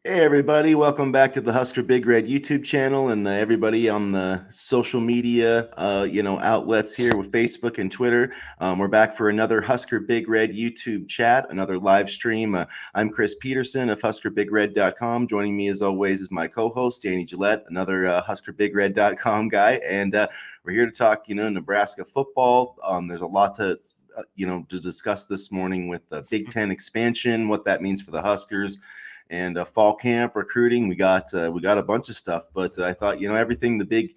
Hey everybody, welcome back to the Husker Big Red YouTube channel and everybody on the social media outlets here with Facebook and Twitter. We're back for another Husker Big Red YouTube chat, another live stream. I'm Chris Peterson of HuskerBigRed.com. Joining me as always is my co-host Danny Gillette, another HuskerBigRed.com guy, and we're here to talk Nebraska football. There's a lot to discuss this morning with the Big Ten expansion, what that means for the Huskers, and fall camp recruiting. We got a bunch of stuff, but I thought everything the big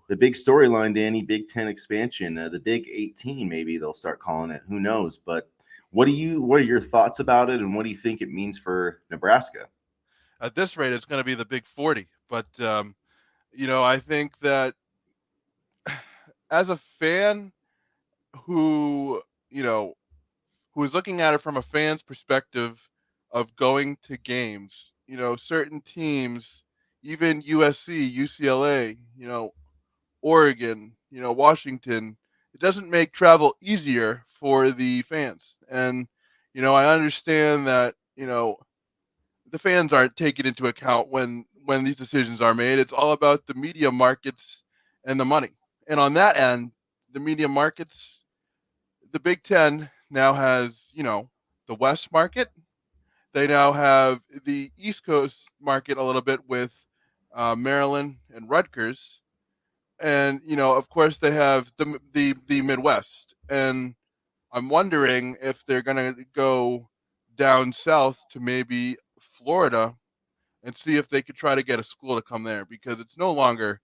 storyline, Danny, Big Ten expansion, the Big 18, maybe they'll start calling it. Who knows? But what are your thoughts about it, and what do you think it means for Nebraska? At this rate, it's going to be the Big 40. But I think that as a fan who you know who is looking at it from a fan's perspective of going to games, certain teams, even USC, UCLA, Oregon, Washington, it doesn't make travel easier for the fans. And I understand that the fans aren't taken into account when these decisions are made. It's all about the media markets and the money. And on that end, the media markets, the Big Ten now has, the West market. They now have the East Coast market a little bit with Maryland and Rutgers, and of course, they have the Midwest. And I'm wondering if they're going to go down south to maybe Florida and see if they could try to get a school to come there, because it's no longer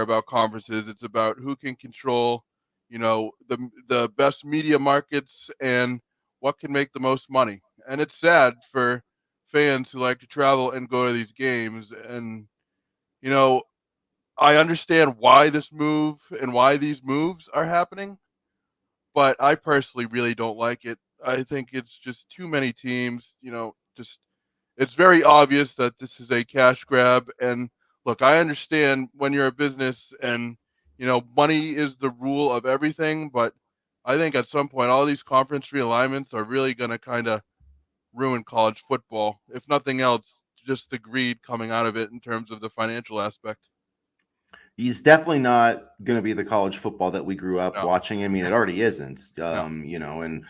about conferences. It's about who can control, the best media markets and what can make the most money. And it's sad for fans who like to travel and go to these games. And you know, I understand why this move and why these moves are happening, but I personally really don't like it. I think it's just too many teams, just it's very obvious that this is a cash grab. And look, I understand when you're a business and money is the rule of everything, but I think at some point all these conference realignments are really going to kind of ruin college football. If nothing else, just the greed coming out of it in terms of the financial aspect. He's definitely not going to be the college football that we grew up No, watching. I mean, it already isn't. no. And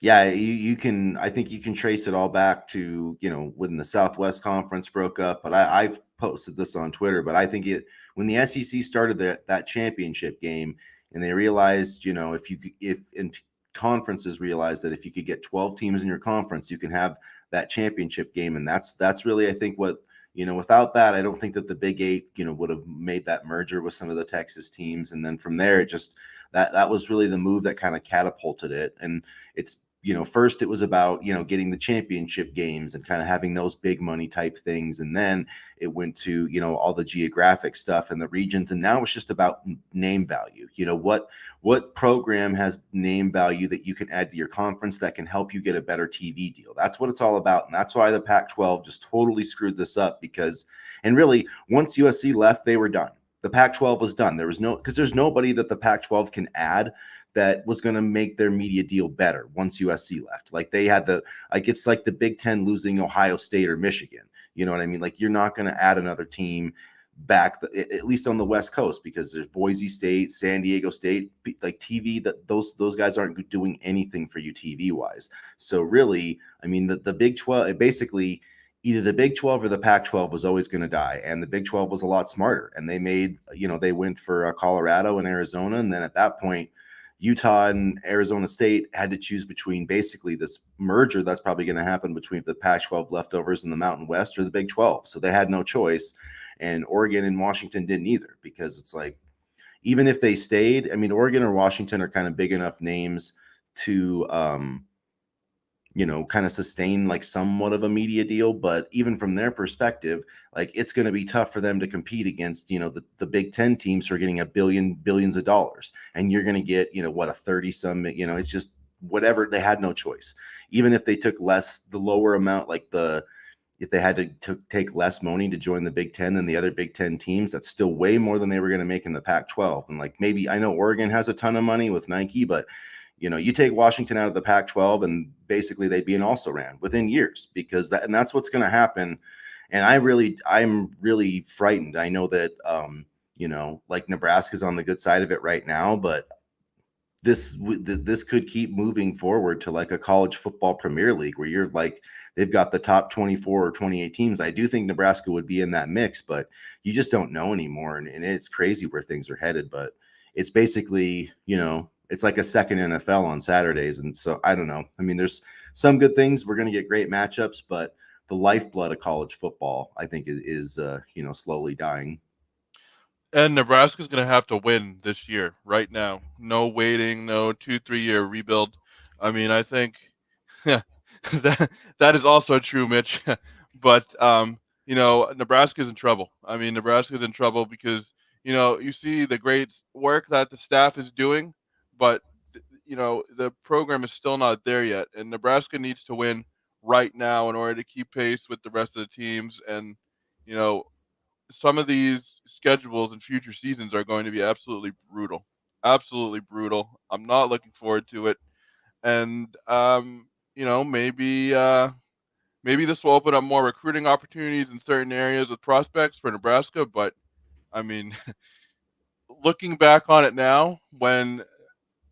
yeah, you can. I think you can trace it all back to when the Southwest Conference broke up. But I posted this on Twitter. But I think it when the SEC started that championship game, and they realized if and conferences realized that if you could get 12 teams in your conference, you can have that championship game, and that's really I think what without that, I don't think that the Big Eight, would have made that merger with some of the Texas teams. And then from there, it just that was really the move that kind of catapulted it. And it's first it was about getting the championship games and kind of having those big money type things, and then it went to all the geographic stuff and the regions, and now it's just about name value. What program has name value that you can add to your conference that can help you get a better TV deal? That's what it's all about. And that's why the Pac 12 just totally screwed this up and really, once USC left, they were done. The Pac 12 was done. Because there's nobody that the Pac 12 can add that was going to make their media deal better once USC left. Like they had it's like the Big Ten losing Ohio State or Michigan. You know what I mean? Like you're not going to add another team back, at least on the West Coast, because there's Boise State, San Diego State, like TV. That those guys aren't doing anything for you TV wise. So really, I mean, the Big 12, it basically either the Big 12 or the Pac 12 was always going to die, and the Big 12 was a lot smarter, and they went for Colorado and Arizona, and then at that point. Utah and Arizona State had to choose between basically this merger that's probably going to happen between the Pac 12 leftovers in the Mountain West or the Big 12. So they had no choice. And Oregon and Washington didn't either, because it's like, even if they stayed, I mean, Oregon or Washington are kind of big enough names to, kind of sustain like somewhat of a media deal. But even from their perspective, like it's going to be tough for them to compete against, the Big Ten teams who are getting billions of dollars. And you're going to get, what, a 30 some, it's just whatever. They had no choice. Even if they took the lower amount, if they had to take less money to join the Big Ten than the other Big Ten teams, that's still way more than they were going to make in the Pac 12. And like maybe I know Oregon has a ton of money with Nike, but You take Washington out of the Pac-12, and basically they'd be an also-ran within years, because that's what's going to happen. And I'm really frightened. I know that like Nebraska's on the good side of it right now, but this could keep moving forward to like a college football Premier League, where you're like, they've got the top 24 or 28 teams. I do think Nebraska would be in that mix, but you just don't know anymore. And it's crazy where things are headed. But it's basically, it's like a second NFL on Saturdays. And so I don't know. I mean, there's some good things. We're going to get great matchups, but the lifeblood of college football, I think, is slowly dying. And Nebraska's going to have to win this year, right now. No waiting, no 2-3 year rebuild. I mean, I think that is also true, Mitch. But Nebraska's in trouble. I mean, Nebraska's in trouble because you see the great work that the staff is doing, but the program is still not there yet, and Nebraska needs to win right now in order to keep pace with the rest of the teams. And you know, some of these schedules in future seasons are going to be absolutely brutal. Absolutely brutal. I'm not looking forward to it. And maybe this will open up more recruiting opportunities in certain areas with prospects for Nebraska. But I mean, looking back on it now, when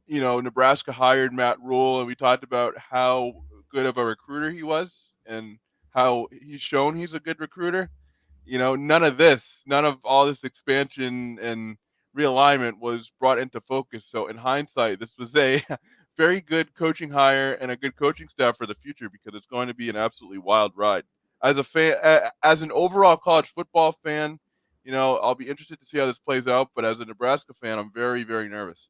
Nebraska hired Matt Rule, and we talked about how good of a recruiter he was and how he's shown he's a good recruiter. None of all this expansion and realignment was brought into focus. So in hindsight, this was a very good coaching hire and a good coaching staff for the future, because it's going to be an absolutely wild ride. As a fan, as an overall college football fan, I'll be interested to see how this plays out. But as a Nebraska fan, I'm very, very nervous.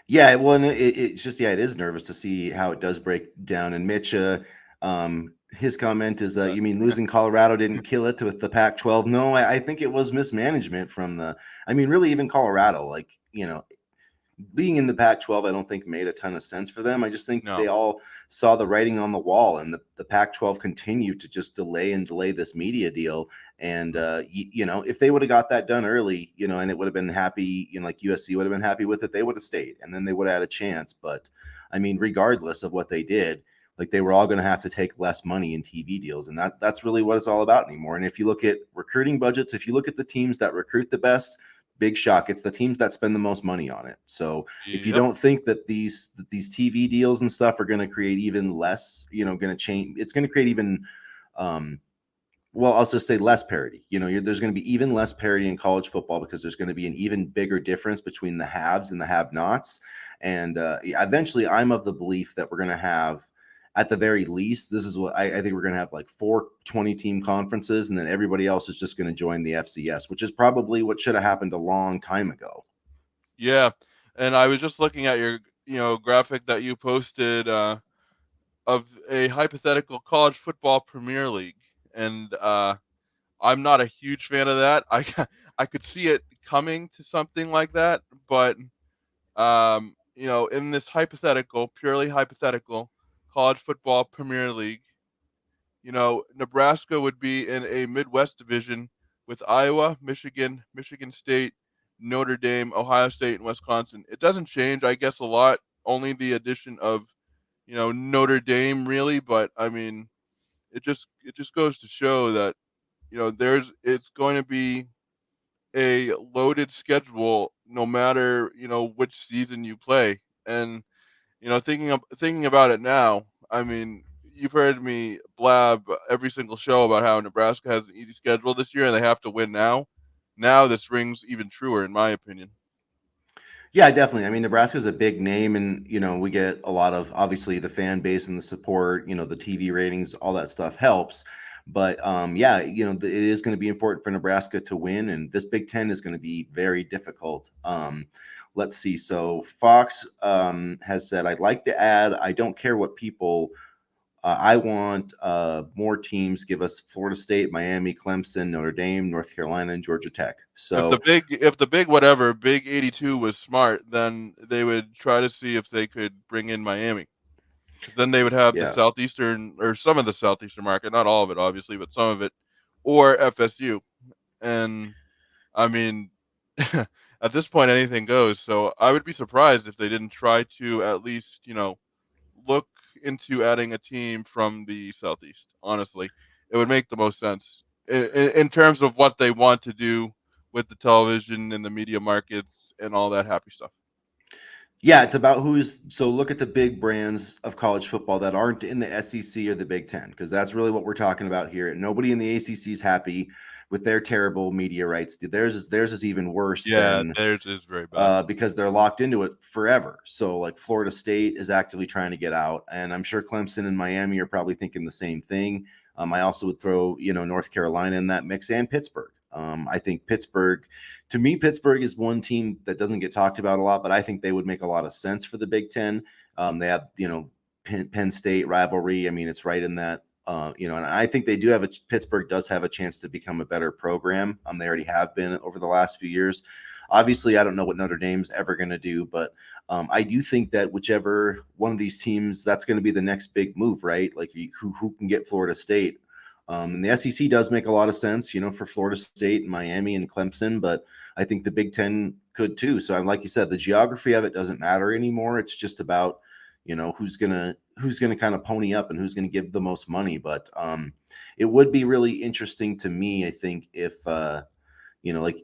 Yeah, well, and it's just, yeah, it is nervous to see how it does break down. And Mitch, his comment is, Uh, you mean losing Colorado didn't kill it with the Pac-12? No, I think it was mismanagement from I mean, really, even Colorado, like, being in the Pac-12, I don't think made a ton of sense for them. I just think they no. all saw the writing on the wall, and the Pac-12 continued to just delay and delay this media deal. And if they would have got that done early, and it would have been happy, like USC would have been happy with it, they would have stayed, and then they would have had a chance. But I mean, regardless of what they did, like, they were all going to have to take less money in TV deals, and that's really what it's all about anymore. And if you look at recruiting budgets, if you look at the teams that recruit the best, big shock, it's the teams that spend the most money on it. So if you Yep. don't think that these TV deals and stuff are going to create even less, going to change, it's going to create even well, I'll just say less parity. There's going to be even less parity in college football, because there's going to be an even bigger difference between the haves and the have-nots. And eventually, I'm of the belief that we're going to have, at the very least, this is what I think we're going to have, like 4 20-team conferences, and then everybody else is just going to join the FCS, which is probably what should have happened a long time ago. Yeah. And I was just looking at your graphic that you posted of a hypothetical college football Premier League, and I'm not a huge fan of that. I could see it coming to something like that, but in this hypothetical, purely hypothetical college football Premier League, Nebraska would be in a Midwest division with Iowa, Michigan, Michigan State, Notre Dame, Ohio State, and Wisconsin. It doesn't change, I guess, a lot. Only the addition of, Notre Dame, really. But I mean, it just goes to show that it's going to be a loaded schedule no matter which season you play. And thinking about it now, I mean, you've heard me blab every single show about how Nebraska has an easy schedule this year and they have to win now. Now this rings even truer, in my opinion. Yeah, definitely. I mean, Nebraska's a big name, and we get a lot of, obviously, the fan base and the support. The TV ratings, all that stuff helps. But yeah, it is going to be important for Nebraska to win, and this Big Ten is going to be very difficult. Let's see. So Fox has said, "I'd like to add, I don't care what people. I want more teams. Give us Florida State, Miami, Clemson, Notre Dame, North Carolina, and Georgia Tech." So If the big 82 was smart, then they would try to see if they could bring in Miami, because then they would have the yeah. southeastern, or some of the southeastern market, not all of it, obviously, but some of it, or FSU. And I mean, at this point anything goes. So I would be surprised if they didn't try to at least, look into adding a team from the Southeast. Honestly, it would make the most sense in terms of what they want to do with the television and the media markets and all that happy stuff. Yeah, it's about who's so look at the big brands of college football that aren't in the SEC or the Big Ten, because that's really what we're talking about here. Nobody in the ACC is happy with their terrible media rights. Theirs is even worse Yeah, than theirs is very bad. because they're locked into it forever. So like Florida State is actively trying to get out, and I'm sure Clemson and Miami are probably thinking the same thing. I also would throw North Carolina in that mix and Pittsburgh. I think Pittsburgh, to me, Pittsburgh is one team that doesn't get talked about a lot, but I think they would make a lot of sense for the Big Ten. They have Penn State rivalry. I mean, it's right in that. And I think they do have Pittsburgh does have a chance to become a better program. They already have been over the last few years. Obviously, I don't know what Notre Dame's ever going to do, but I do think that whichever one of these teams, that's going to be the next big move, right? Like who can get Florida State. And the SEC does make a lot of sense, for Florida State and Miami and Clemson, but I think the Big Ten could too. So, like you said, the geography of it doesn't matter anymore. It's just about who's gonna kind of pony up and who's going to give the most money. But it would be really interesting to me, I think, if like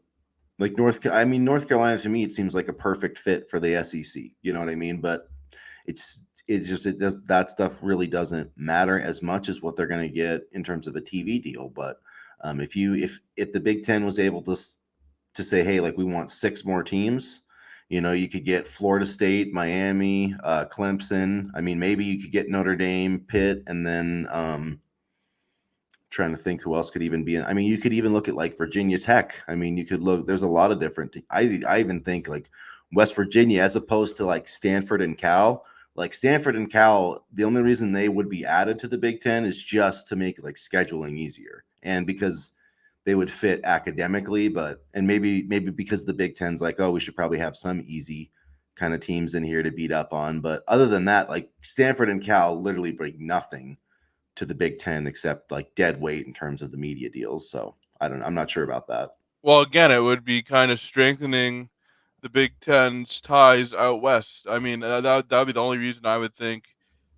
North Carolina, to me, it seems like a perfect fit for the SEC. You know what I mean? But it's just it does that stuff really doesn't matter as much as what they're going to get in terms of a TV deal. But if the Big Ten was able to say, hey, like we want 6 more teams, you could get Florida State, Miami, Clemson. I mean, maybe you could get Notre Dame, Pitt, and then trying to think who else could even be in. I mean, you could even look at like Virginia Tech. I mean, you could look. There's a lot of different. I even think like West Virginia as opposed to like Stanford and Cal. Like Stanford and Cal, the only reason they would be added to the Big Ten is just to make like scheduling easier, and because they would fit academically, and maybe because the Big Ten's like, oh, we should probably have some easy kind of teams in here to beat up on. But other than that, like Stanford and Cal literally bring nothing to the Big Ten except like dead weight in terms of the media deals. So I'm not sure about that. Well, again, it would be kind of strengthening the Big Ten's ties out west. I mean, that would be the only reason I would think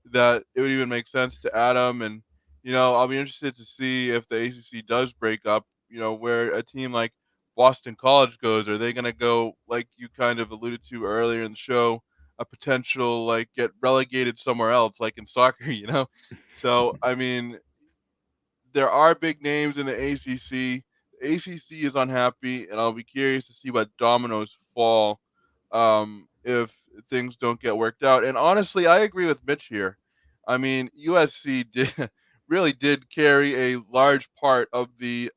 that it would even make sense to add them. And I'll be interested to see if the ACC does break up. Where a team like Boston College goes. Are they going to go like you kind of alluded to earlier in the show? A potential like get relegated somewhere else, like in soccer. So I mean, there are big names in the ACC. The ACC is unhappy, and I'll be curious to see what dominoes fall if things don't get worked out. And honestly, I agree with Mitch here. I mean, USC did carry a large part of the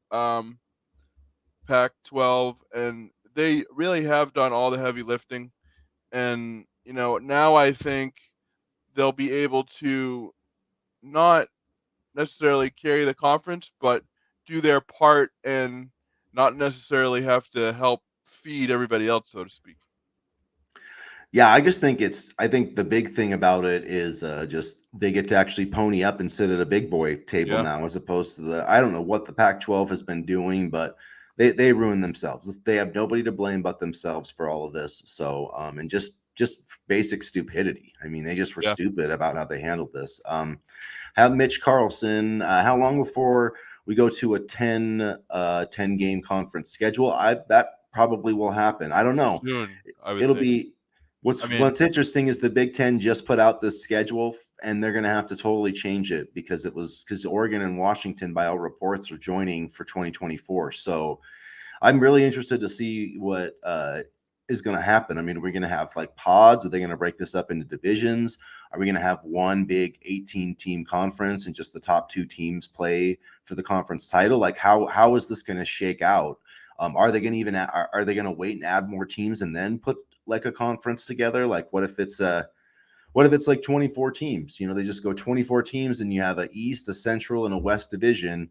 Pac-12, and they really have done all the heavy lifting. And now I think they'll be able to not necessarily carry the conference, but do their part and not necessarily have to help feed everybody else, so to speak. Yeah, I think the big thing about it is just they get to actually pony up and sit at a big boy table Yeah, now, as opposed to I don't know what the Pac-12 has been doing, but they ruin themselves. They have nobody to blame but themselves for all of this. So and just basic stupidity. I mean, they just were yeah. stupid about how they handled this. Have Mitch Carlson. How long before we go to a 10 game conference schedule? That probably will happen. I don't know. Soon, I would It'll think. be I mean, what's interesting is the Big Ten just put out this schedule, and they're going to have to totally change it because Oregon and Washington, by all reports, are joining for 2024. So I'm really interested to see what is going to happen. I mean, are we going to have like pods? Are they going to break this up into divisions? Are we going to have one big 18-team conference and just the top 2 teams play for the conference title? Like, how is this going to shake out? Are they going to are they going to wait and add more teams and then put like a conference together? Like, what if it's like 24 teams? They just go 24 teams and you have a East, a Central, and a West division.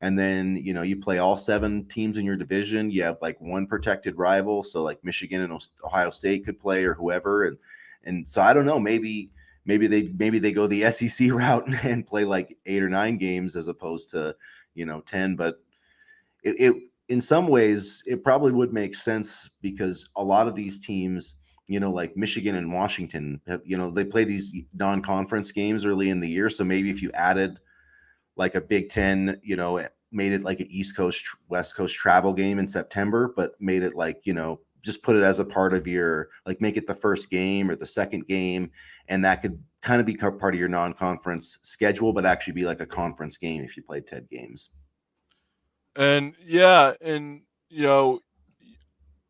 And then, you play all 7 teams in your division. You have like one protected rival. So like Michigan and Ohio State could play or whoever. And so I don't know, maybe they go the SEC route and play like 8 or 9 games as opposed to, 10. But it in some ways, it probably would make sense because a lot of these teams, like Michigan and Washington, they play these non-conference games early in the year. So maybe if you added like a Big Ten, made it like an East Coast, West Coast travel game in September, but made it like, just put it as a part of your, like, make it the first game or the second game. And that could kind of be part of your non-conference schedule, but actually be like a conference game if you played 10 games. And yeah, and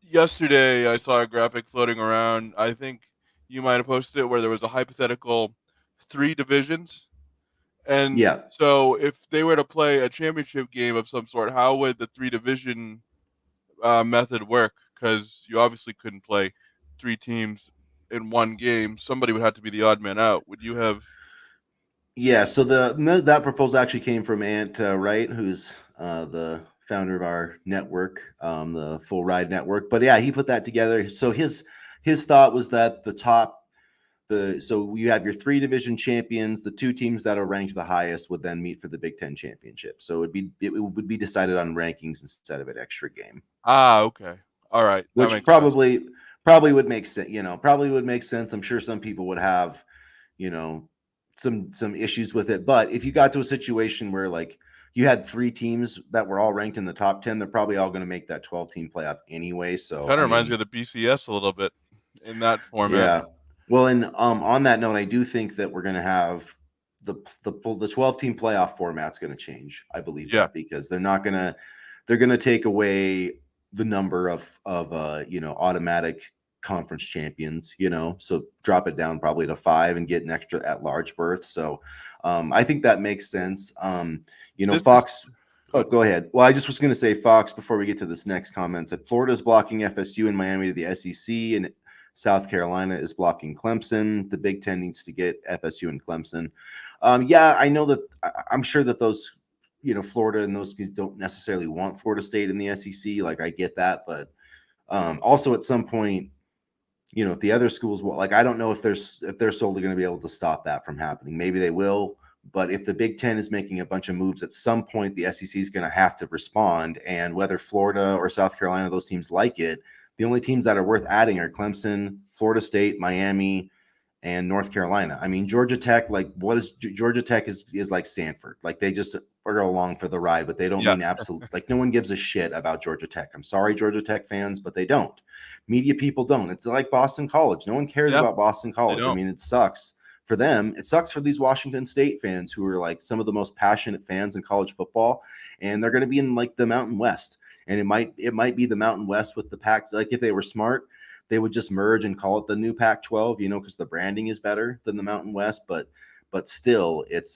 yesterday I saw a graphic floating around. I think you might have posted it where there was a hypothetical 3 divisions. And Yeah. so if they were to play a championship game of some sort, how would the 3 division method work? Because you obviously couldn't play 3 teams in one game. Somebody would have to be the odd man out. Would you have? Yeah, so that proposal actually came from Ant Wright, who's the founder of our network, the Full Ride Network. But yeah, he put that together. So his thought was that so you have your 3 division champions, the 2 teams that are ranked the highest would then meet for the Big Ten championship. So it would be decided on rankings instead of an extra game, Okay. All right. That which makes sense. probably would make sense. Probably would make sense. I'm sure some people would have you know some issues with it, but if you got to a situation where like you had 3 teams that were all ranked in the top 10, they're probably all going to make that 12-team playoff anyway. So Kind I of reminds me mean, of the BCS a little bit in that format. yeah. Well, and on that note, I do think that we're going to have the 12-team playoff format's going to change. I believe Yeah. that because they're going to take away the number of automatic conference champions, so drop it down probably to 5 and get an extra at large berth. So I think that makes sense. This is Fox. Oh, good. go ahead. Well, I just was going to say, Fox, before we get to this next comment, that Florida's blocking FSU and Miami to the SEC, and South Carolina is blocking Clemson. The Big Ten needs to get FSU and Clemson. Yeah, I know that. I'm sure that those, Florida and those kids don't necessarily want Florida State in the SEC. Like, I get that, but also at some point, if the other schools will, like, I don't know if they're solely going to be able to stop that from happening. Maybe they will, but if the Big Ten is making a bunch of moves, at some point the SEC is going to have to respond. And whether Florida or South Carolina, those teams like it, the only teams that are worth adding are Clemson, Florida State, Miami, and North Carolina. I mean, Georgia Tech, like, what is Georgia Tech is like Stanford. Like, they just are along for the ride, but they don't Yeah. mean absolute. Like, no one gives a shit about Georgia Tech. I'm sorry, Georgia Tech fans, but they don't. Media people don't. It's like Boston College. No one cares Yeah. about Boston They College. I don't. mean, it sucks for them. It sucks for these Washington State fans who are like some of the most passionate fans in college football, and they're going to be in like the Mountain West. And it might be the Mountain West with the Pac. Like, if they were smart, they would just merge and call it the new Pac-12, because the branding is better than the Mountain West. But still, it's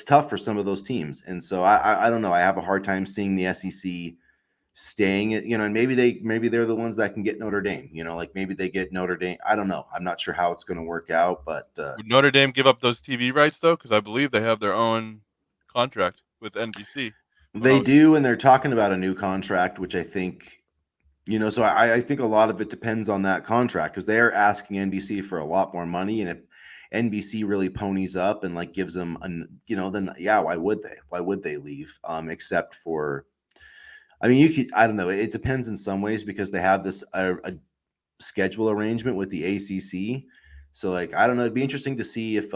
tough for some of those teams. And so I don't know. I have a hard time seeing the SEC staying at, and maybe they're the ones that can get Notre Dame, like maybe they get Notre Dame. I don't know. I'm not sure how it's going to work out, but Would Notre Dame give up those TV rights though? Because I believe they have their own contract with NBC. When I they was, do. And they're talking about a new contract, which I think, so I think a lot of it depends on that contract because they are asking NBC for a lot more money. And if NBC really ponies up and like gives them then yeah, why would they? Why would they leave? Except for, I mean, I don't know. It depends in some ways because they have this a schedule arrangement with the ACC. So like, I don't know. It'd be interesting to see if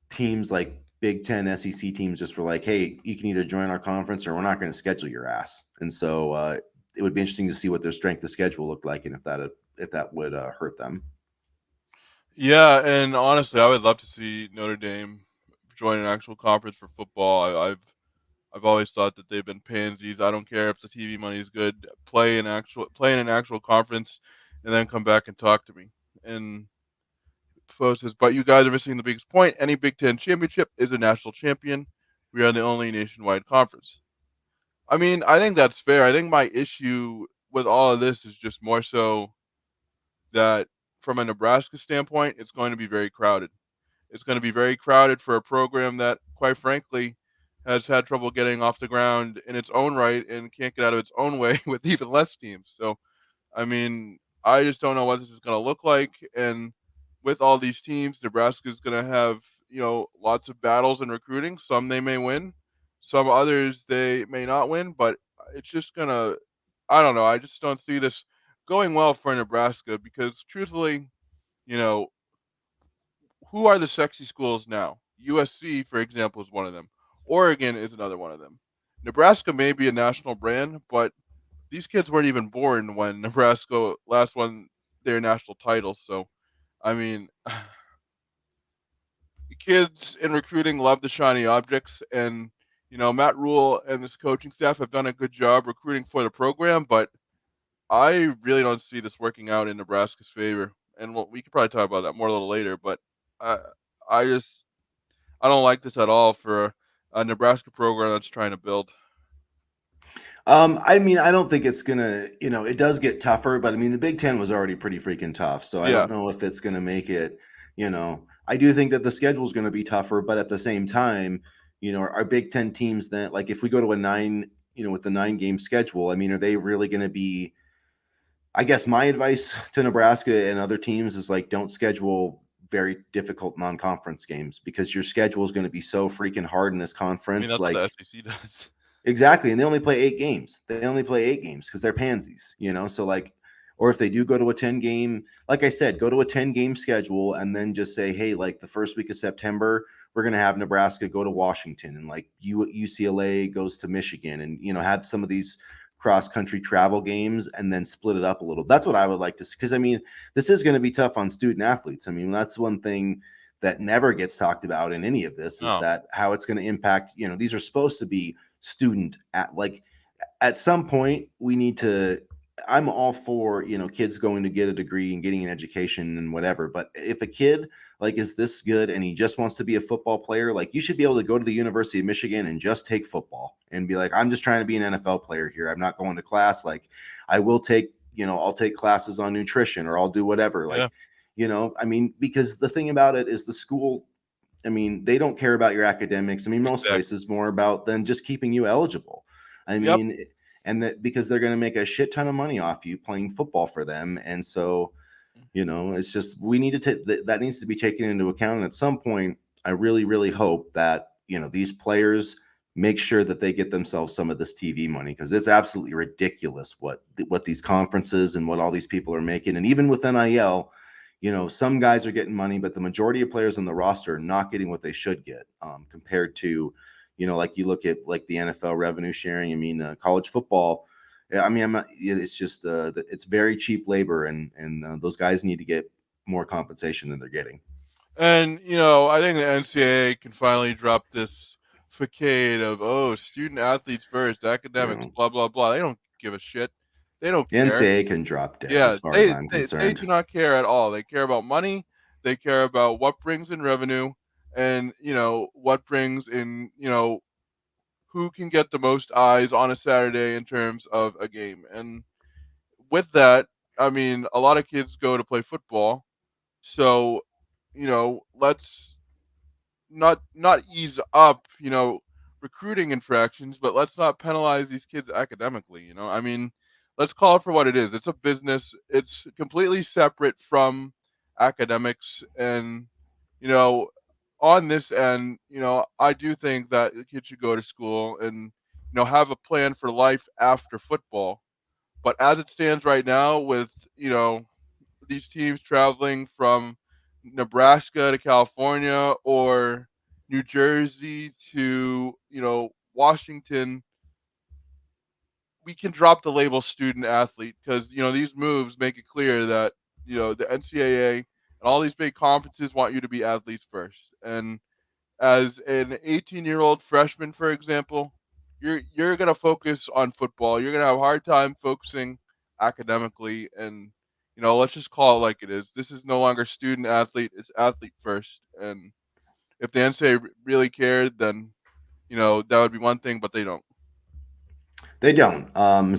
teams like Big Ten, SEC teams just were like, hey, you can either join our conference or we're not going to schedule your ass. And so it would be interesting to see what their strength of schedule looked like and if that would hurt them. yeah, and honestly, I would love to see Notre Dame join an actual conference for football. I've always thought that they've been pansies. I don't care if the TV money is good. Play in an actual conference, and then come back and talk to me. And Fo says, but you guys are missing the biggest point. Any Big Ten championship is a national champion. We are the only nationwide conference. I mean, I think that's fair. I think my issue with all of this is just more so that from a Nebraska standpoint, it's going to be very crowded. It's going to be very crowded for a program that, quite frankly, has had trouble getting off the ground in its own right and can't get out of its own way with even less teams. So, I mean, I just don't know what this is going to look like. And with all these teams, Nebraska is going to have, lots of battles in recruiting. Some they may win, some others they may not win. But it's just gonna. I don't know. I just don't see this going well for Nebraska because, truthfully, you know, who are the sexy schools now? USC, for example, is one of them. Oregon is another one of them. Nebraska may be a national brand, but these kids weren't even born when Nebraska last won their national title. So, I mean, the kids in recruiting love the shiny objects, and Matt Rule and this coaching staff have done a good job recruiting for the program, but I really don't see this working out in Nebraska's favor. And we could probably talk about that more a little later, but I, I just I don't like this at all for a Nebraska program that's trying to build. I mean, I don't think it's gonna, it does get tougher, but I mean, the Big Ten was already pretty freaking tough, so I Yeah, don't know if it's gonna make it. I do think that the schedule is gonna be tougher, but at the same time, our Big Ten teams that, like, if we go to a nine, with the 9 game schedule, I mean, are they really gonna be? I guess my advice to Nebraska and other teams is like, don't schedule very difficult non-conference games because your schedule is going to be so freaking hard in this I mean conference. that's what the Like, SEC does. exactly. And they only play 8 games. They only play 8 games because they're pansies, So, like, or if they do go to a 10 game, like I said, go to a 10 game schedule and then just say, hey, like the first week of September, we're going to have Nebraska go to Washington and like UCLA goes to Michigan and, have some of these cross country travel games and then split it up a little. That's what I would like to see. Cause I mean, this is going to be tough on student athletes. I mean, that's one thing that never gets talked about in any of this is No, that how it's going to impact, these are supposed to be student at like at some point we need to. I'm all for kids going to get a degree and getting an education and whatever, but if a kid like is this good and he just wants to be a football player, like you should be able to go to the University of Michigan and just take football and be like, I'm just trying to be an NFL player here, I'm not going to class. Like I will take, I'll take classes on nutrition or I'll do whatever. yeah, Like, I mean, because the thing about it is the school, I mean, they don't care about your academics. I mean, most exactly. places more about than just keeping you eligible. I Yep. mean, and that because they're going to make a shit ton of money off you playing football for them. And so, it's just we need to that needs to be taken into account. And at some point, I really, really hope that these players make sure that they get themselves some of this TV money because it's absolutely ridiculous what these conferences and what all these people are making. And even with NIL, some guys are getting money, but the majority of players on the roster are not getting what they should get compared to, like you look at like the NFL revenue sharing. I mean, college football. I mean, I'm not, it's just it's very cheap labor, and those guys need to get more compensation than they're getting. And I think the NCAA can finally drop this facade of student athletes first, You academics, know, blah blah blah. They don't give a shit. They don't the care. NCAA can drop dead Yeah, as far as they I'm they they concerned. do not care at all. They care about money. They care about what brings in revenue, and what brings in who can get the most eyes on a Saturday in terms of a game. And with that, I mean, a lot of kids go to play football. So, let's not ease up, recruiting infractions, but let's not penalize these kids academically, I mean, let's call it for what it is. It's a business. It's completely separate from academics and you know, on this end, I do think that the kids should go to school and have a plan for life after football. But as it stands right now, with these teams traveling from Nebraska to California or New Jersey to Washington, we can drop the label student athlete because these moves make it clear that the NCAA and all these big conferences want you to be athletes first. And as an 18-year-old freshman, for example, you're gonna focus on football. You're gonna have a hard time focusing academically, and let's just call it like it is. This is no longer student athlete; it's athlete first. And if the NCAA really cared, then that would be one thing, but they don't. They don't.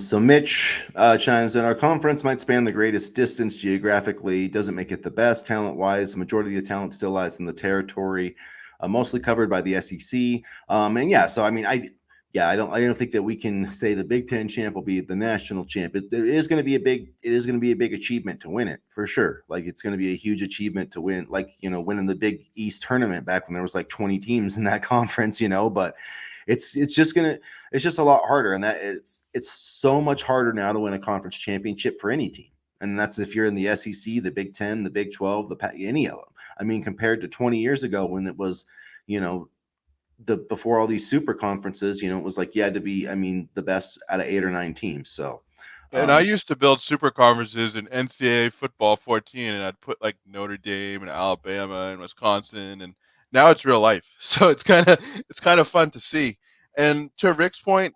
So Mitch chimes in. Our conference might span the greatest distance geographically, doesn't make it the best talent wise. The majority of the talent still lies in the territory, mostly covered by the SEC. And yeah, so I mean, I don't think that we can say the Big Ten champ will be the national champ. It is going to be a big achievement to win it for sure. Like it's going to be a huge achievement to win, like winning the Big East tournament back when there was like 20 teams in that conference. But It's just gonna it's just a lot harder, and that it's so much harder now to win a conference championship for any team. And that's if you're in the SEC, the Big Ten, the Big 12, any of them. I mean, compared to 20 years ago when it was, you know, the before all these super conferences, it was like you had to be, I mean, the best out of 8 or 9 teams. So, And I um, used to build super conferences in NCAA football 14, and I'd put like Notre Dame and Alabama and Wisconsin, and now it's real life. So it's kind of fun to see. And to Rick's point,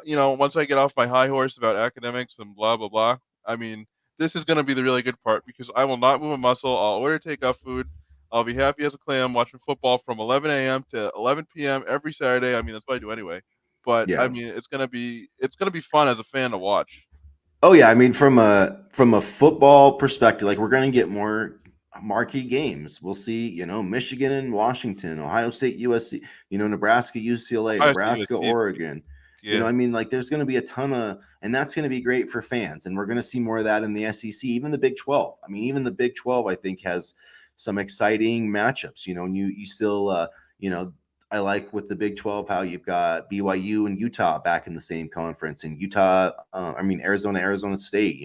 once I get off my high horse about academics and blah blah blah, I mean, this is going to be the really good part because I will not move a muscle. I'll order takeout food. I'll be happy as a clam watching football from 11 a.m. to 11 p.m. every Saturday. I mean, that's what I do anyway. But I yeah. mean, it's gonna be fun as a fan to watch. Oh yeah, I mean from a football perspective, like we're going to get more marquee games. We'll see, Michigan and Washington, Ohio State, USC, Nebraska, UCLA, Ohio State Nebraska, USC is gonna be Oregon. yeah. I mean, like there's going to be a ton of, and that's going to be great for fans, and we're going to see more of that in the SEC, even the Big 12. I mean, even the Big 12, I think has some exciting matchups. And you still, you know, I like with the Big 12 how you've got BYU and Utah back in the same conference, and Utah, I mean Arizona State,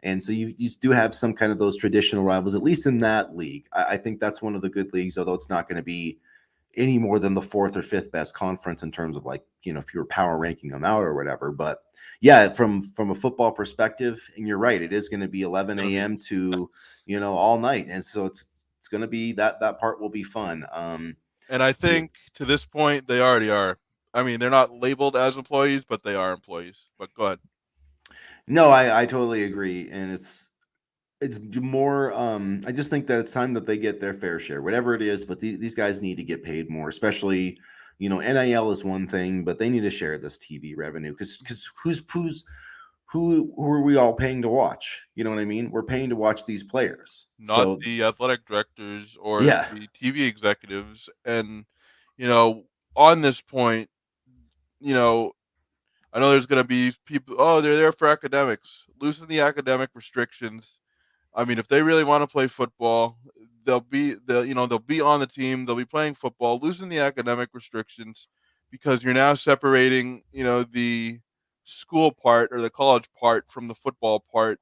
and so you do have some kind of those traditional rivals, at least in that league. I think that's one of the good leagues, although it's not going to be any more than the fourth or fifth best conference in terms of like if you were power ranking them out or whatever. But yeah, from a football perspective, and you're right, it is going to be 11 Gonna be a.m. to all night, and so it's going to be that part will be fun. and I Yeah. think to this point they already are. I mean, they're not labeled as employees, but they are employees. But go ahead. No, I totally agree, and it's more. I just think that it's time that they get their fair share, whatever it is. But these guys need to get paid more, especially NIL is one thing, but they need to share this TV revenue because who are we all paying to watch? You know what I mean? We're paying to watch these players. Not So the athletic directors or yeah, the TV executives. And you know, on this point, you know, I know there's gonna be people. Oh, they're there for academics. Loosen the academic restrictions. I mean, if they really want to play football, they'll be on the team. They'll be playing football. Loosen the academic restrictions because you're now separating the school part or the college part from the football part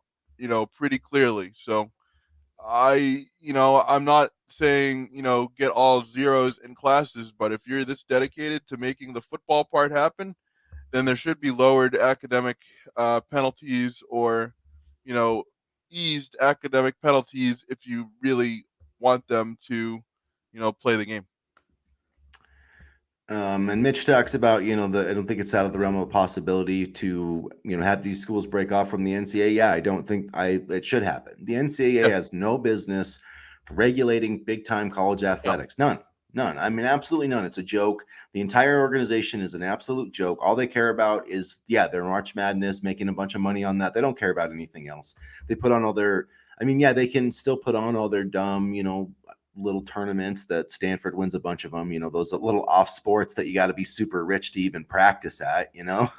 pretty clearly. So I'm not saying get all zeros in classes, but if you're this dedicated to making the football part happen, then there should be lowered academic penalties or, you know, eased academic penalties if you really want them to, play the game. And Mitch talks about, I don't think it's out of the realm of possibility to, have these schools break off from the NCAA. Yeah, I don't think it should happen. The NCAA Yeah, has no business regulating big time college no, athletics. None. None. I mean, absolutely none. It's a joke. The entire organization is an absolute joke. All they care about is, yeah, their March Madness, making a bunch of money on that. They don't care about anything else. They put on all their, I mean, yeah, they can still put on all their dumb, little tournaments that Stanford wins a bunch of them, those little off sports that you got to be super rich to even practice at. yeah,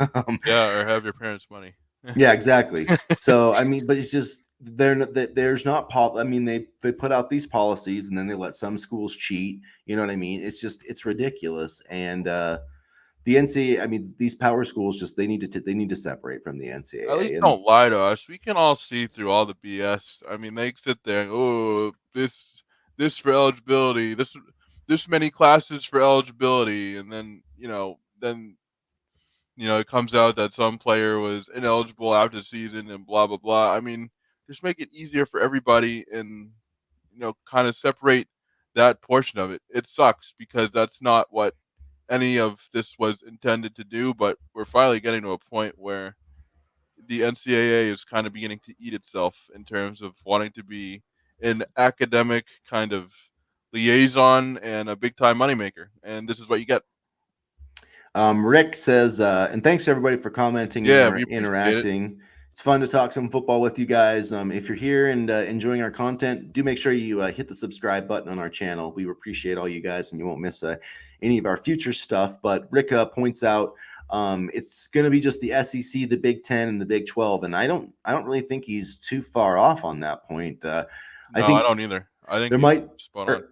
or have your parents' money. Yeah, exactly. So, I mean, but it's just there's not I mean, they put out these policies and then they let some schools cheat. You know what I mean? It's ridiculous. And the NCAA, I mean, these power schools just they need to separate from the At least NCAA. And don't lie to us. We can all see through all the BS. I mean, they sit there and this for eligibility, this many classes for eligibility, and then it comes out that some player was ineligible after the season and blah blah blah. I mean, just make it easier for everybody and kind of separate that portion of it. It sucks because that's not what any of this was intended to do, but we're finally getting to a point where the NCAA is kind of beginning to eat itself in terms of wanting to be an academic kind of liaison and a big time moneymaker. And this is what you get. Rick says, and thanks everybody for commenting and Yeah, we appreciate it. interacting. It's fun to talk some football with you guys. If you're here and enjoying our content, do make sure you hit the subscribe button on our channel. We appreciate all you guys, and you won't miss any of our future stuff. But Rick points out it's going to be just the SEC, the Big 10, and the Big 12, and I don't really think he's too far off on that point. I No, I think don't either. I think there he's might spot on.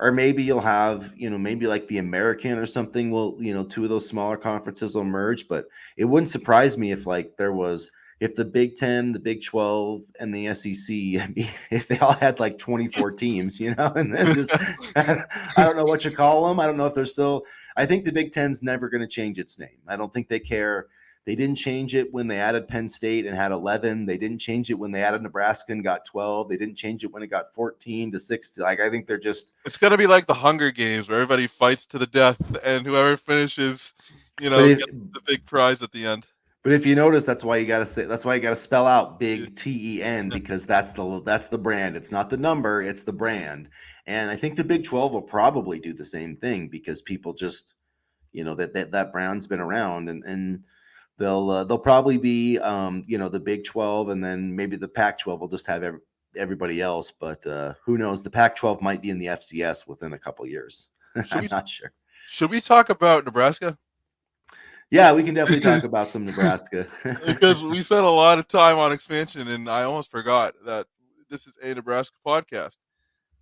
or or maybe you'll have, maybe like the American or something will, two of those smaller conferences will merge. But it wouldn't surprise me if like there was, if the Big Ten, the Big 12, and the SEC, I mean, if they all had like 24 teams, and then just, I don't know what you call them. I don't know if they're still, I think the Big Ten's never going to change its name. I don't think they care. They didn't change it when they added Penn State and had 11. They didn't change it when they added Nebraska and got 12. They didn't change it when it got 14 to 6. Like, I think they're just, It's gonna be like the Hunger Games where everybody fights to the death, and whoever finishes, but if, gets the big prize at the end. but if you notice, that's why you got to say, that's why you got to spell out Yeah. big TEN, because that's the brand. It's not the number, it's the brand. And I think the Big 12 will probably do the same thing because people just, that brand's been around, and they'll probably be, the Big 12, and then maybe the Pac 12 will just have everybody else. But who knows? The Pac 12 might be in the FCS within a couple years. Should I'm we not sure. should we talk about Nebraska? Yeah, we can definitely talk about some Nebraska. Because we spent a lot of time on expansion, and I almost forgot that this is a Nebraska podcast.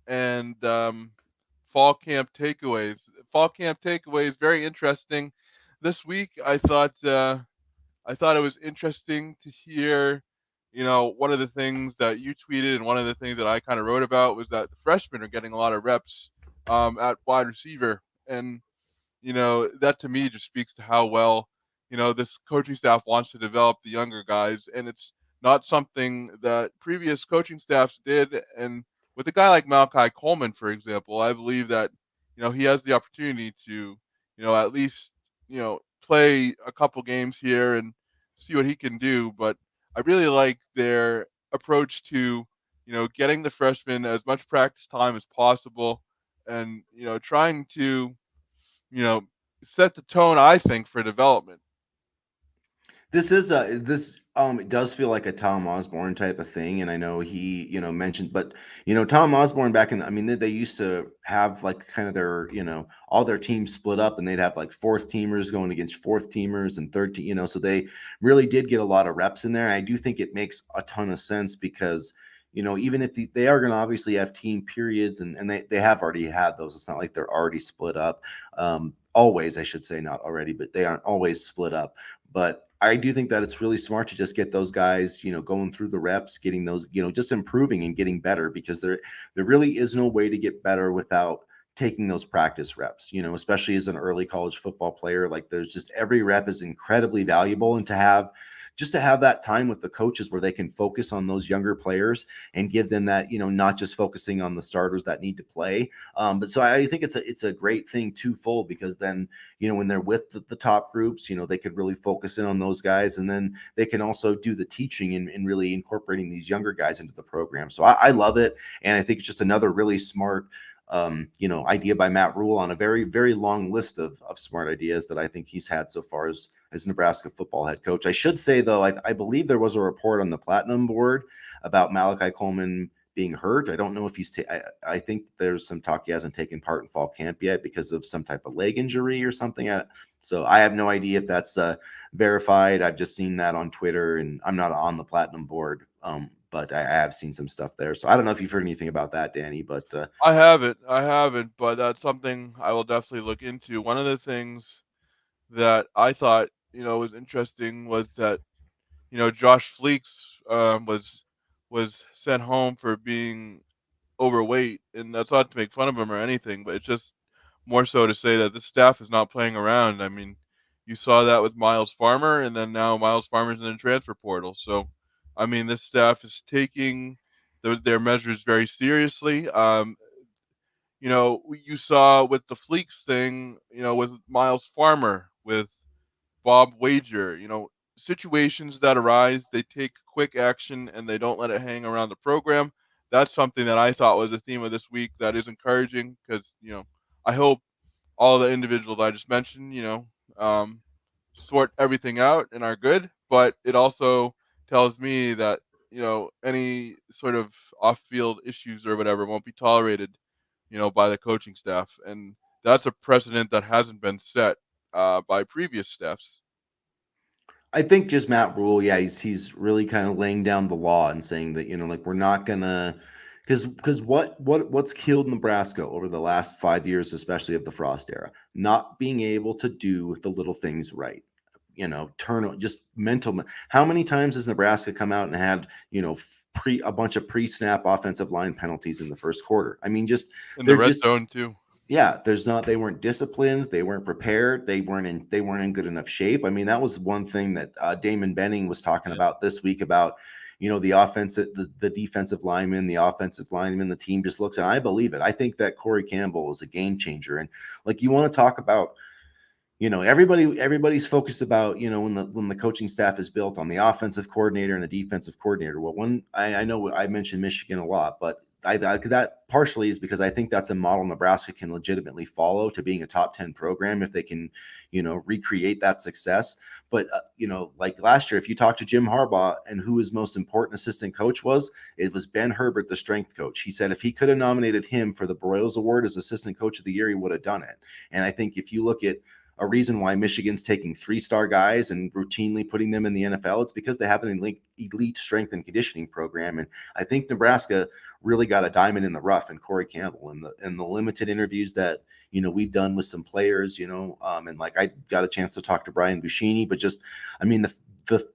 And fall camp takeaways. Fall camp takeaways, very interesting. This week, I thought it was interesting to hear. One of the things that you tweeted and one of the things that I kind of wrote about was that the freshmen are getting a lot of reps at wide receiver, and that to me just speaks to how well, this coaching staff wants to develop the younger guys. And it's not something that previous coaching staffs did. And with a guy like Malachi Coleman, for example, I believe that, he has the opportunity to, at least, play a couple games here and see what he can do. But I really like their approach to, getting the freshmen as much practice time as possible and, trying to, you know, set the tone, I think, for development. It does feel like a Tom Osborne type of thing, and I know he, mentioned, but Tom Osborne back in, I mean, they used to have like kind of their, all their teams split up, and they'd have like fourth teamers going against fourth teamers and third team, so they really did get a lot of reps in there. And I do think it makes a ton of sense because even if they are going to obviously have team periods, and they have already had those. It's not like they're already split up. Always, I should say, not already, but they aren't always split up. But I do think that it's really smart to just get those guys, going through the reps, getting those, just improving and getting better, because there really is no way to get better without taking those practice reps, especially as an early college football player. Like, there's just, every rep is incredibly valuable, and to have that time with the coaches where they can focus on those younger players and give them that, not just focusing on the starters that need to play. But so I think it's a great thing twofold, because then, when they're with the top groups, they could really focus in on those guys, and then they can also do the teaching and really incorporating these younger guys into the program. So I love it. And I think it's just another really smart, idea by Matt Rule on a very, very long list of smart ideas that I think he's had so far as Nebraska football head coach. I should say, though, I believe there was a report on the Platinum board about Malachi Coleman being hurt. I don't know if I think there's some talk he hasn't taken part in fall camp yet because of some type of leg injury or something. So I have no idea if that's verified. I've just seen that on Twitter, and I'm not on the Platinum board. But I have seen some stuff there. So I don't know if you've heard anything about that, Danny, but I haven't, but that's something I will definitely look into. One of the things that I thought, was interesting was that, Josh Fleeks was sent home for being overweight, and that's not to make fun of him or anything, but it's just more so to say that the staff is not playing around. I mean, you saw that with Miles Farmer, and then now Miles Farmer's in the transfer portal. So, I mean, this staff is taking their measures very seriously. You saw with the Fleeks thing, with Miles Farmer, with Bob Wager, situations that arise, they take quick action and they don't let it hang around the program. That's something that I thought was a theme of this week that is encouraging because, I hope all the individuals I just mentioned, um, sort everything out and are good. But it also tells me that, any sort of off field issues or whatever won't be tolerated, by the coaching staff. And that's a precedent that hasn't been set by previous staffs. I think just Matt Rule, yeah, he's really kind of laying down the law and saying that, like, we're not gonna, Because what's killed Nebraska over the last 5 years, especially of the Frost era, not being able to do the little things right. Turn just mental. How many times has Nebraska come out and had a bunch of pre-snap offensive line penalties in the first quarter? I mean, just In the they're red just zone too. yeah, they weren't disciplined, they weren't prepared, they weren't in good enough shape. I mean, that was one thing that Damon Benning was talking Yeah. about this week about the offensive, the defensive lineman, the offensive lineman, the team just looks, and I believe it. I think that Corey Campbell is a game changer. And like, you want to talk about, everybody's focused about, when the coaching staff is built on the offensive coordinator and the defensive coordinator. Well, I know I mentioned Michigan a lot, but that partially is because I think that's a model Nebraska can legitimately follow to being a top 10 program if they can, recreate that success. But like last year, if you talk to Jim Harbaugh and who his most important assistant coach was, it was Ben Herbert, the strength coach. He said if he could have nominated him for the Broyles Award as assistant coach of the year, he would have done it. And I think if you look at a reason why Michigan's taking 3-star guys and routinely putting them in the NFL, it's because they have an elite strength and conditioning program. And I think Nebraska really got a diamond in the rough in Corey Campbell, and the limited interviews that we've done with some players, and like I got a chance to talk to Brian Buschini, but just I mean the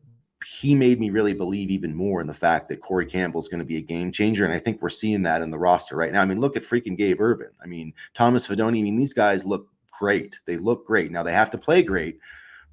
he made me really believe even more in the fact that Corey Campbell is going to be a game changer. And I think we're seeing that in the roster right now. I mean, look at freaking Gabe Ervin. I mean, Thomas Fidone. I mean, these guys look great. They look great. Now they have to play great,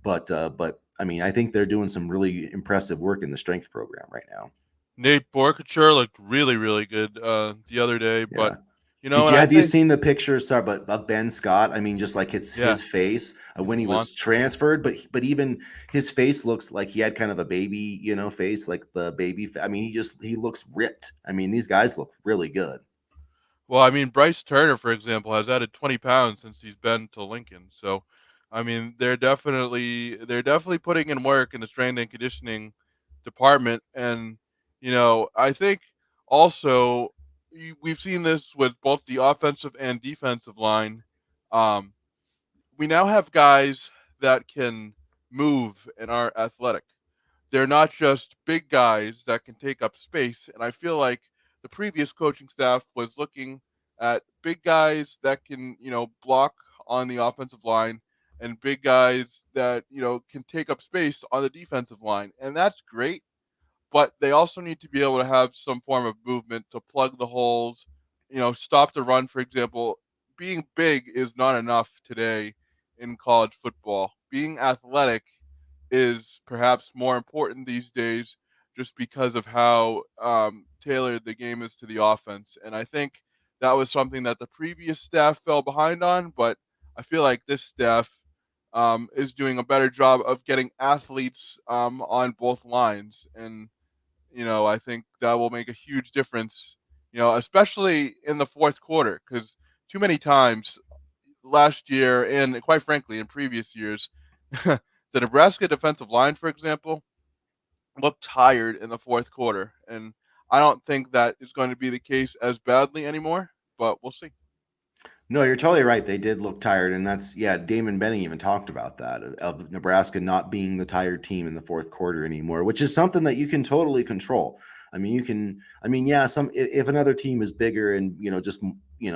but I mean, I think they're doing some really impressive work in the strength program right now. Nate Borkature looked really, really good the other day, but Yeah. and I Have you think, seen the picture? Sorry, but of Ben Scott. I mean, just like it's yeah, his face he's a when he was monster. transferred, but even his face looks like he had kind of a baby, face, like the baby. I mean, he looks ripped. I mean, these guys look really good. Well, I mean, Bryce Turner, for example, has added 20 pounds since he's been to Lincoln. So, I mean, they're definitely putting in work in the strength and conditioning department. And I think also we've seen this with both the offensive and defensive line. Um, we now have guys that can move and are athletic. They're not just big guys that can take up space. And I feel like the previous coaching staff was looking at big guys that can, block on the offensive line and big guys that, can take up space on the defensive line. And that's great, but they also need to be able to have some form of movement to plug the holes, stop the run, for example. Being big is not enough today in college football. Being athletic is perhaps more important these days just because of how tailored the game is to the offense. And I think that was something that the previous staff fell behind on, but I feel like this staff is doing a better job of getting athletes on both lines. And I think that will make a huge difference, especially in the fourth quarter, because too many times last year and quite frankly in previous years, the Nebraska defensive line, for example, looked tired in the fourth quarter. And I don't think that is going to be the case as badly anymore, but we'll see. No, you're totally right. They did look tired, and that's yeah. Damon Benning even talked about that of Nebraska not being the tired team in the fourth quarter anymore, which is something that you can totally control. I mean, you can. I mean, yeah. If another team is bigger and just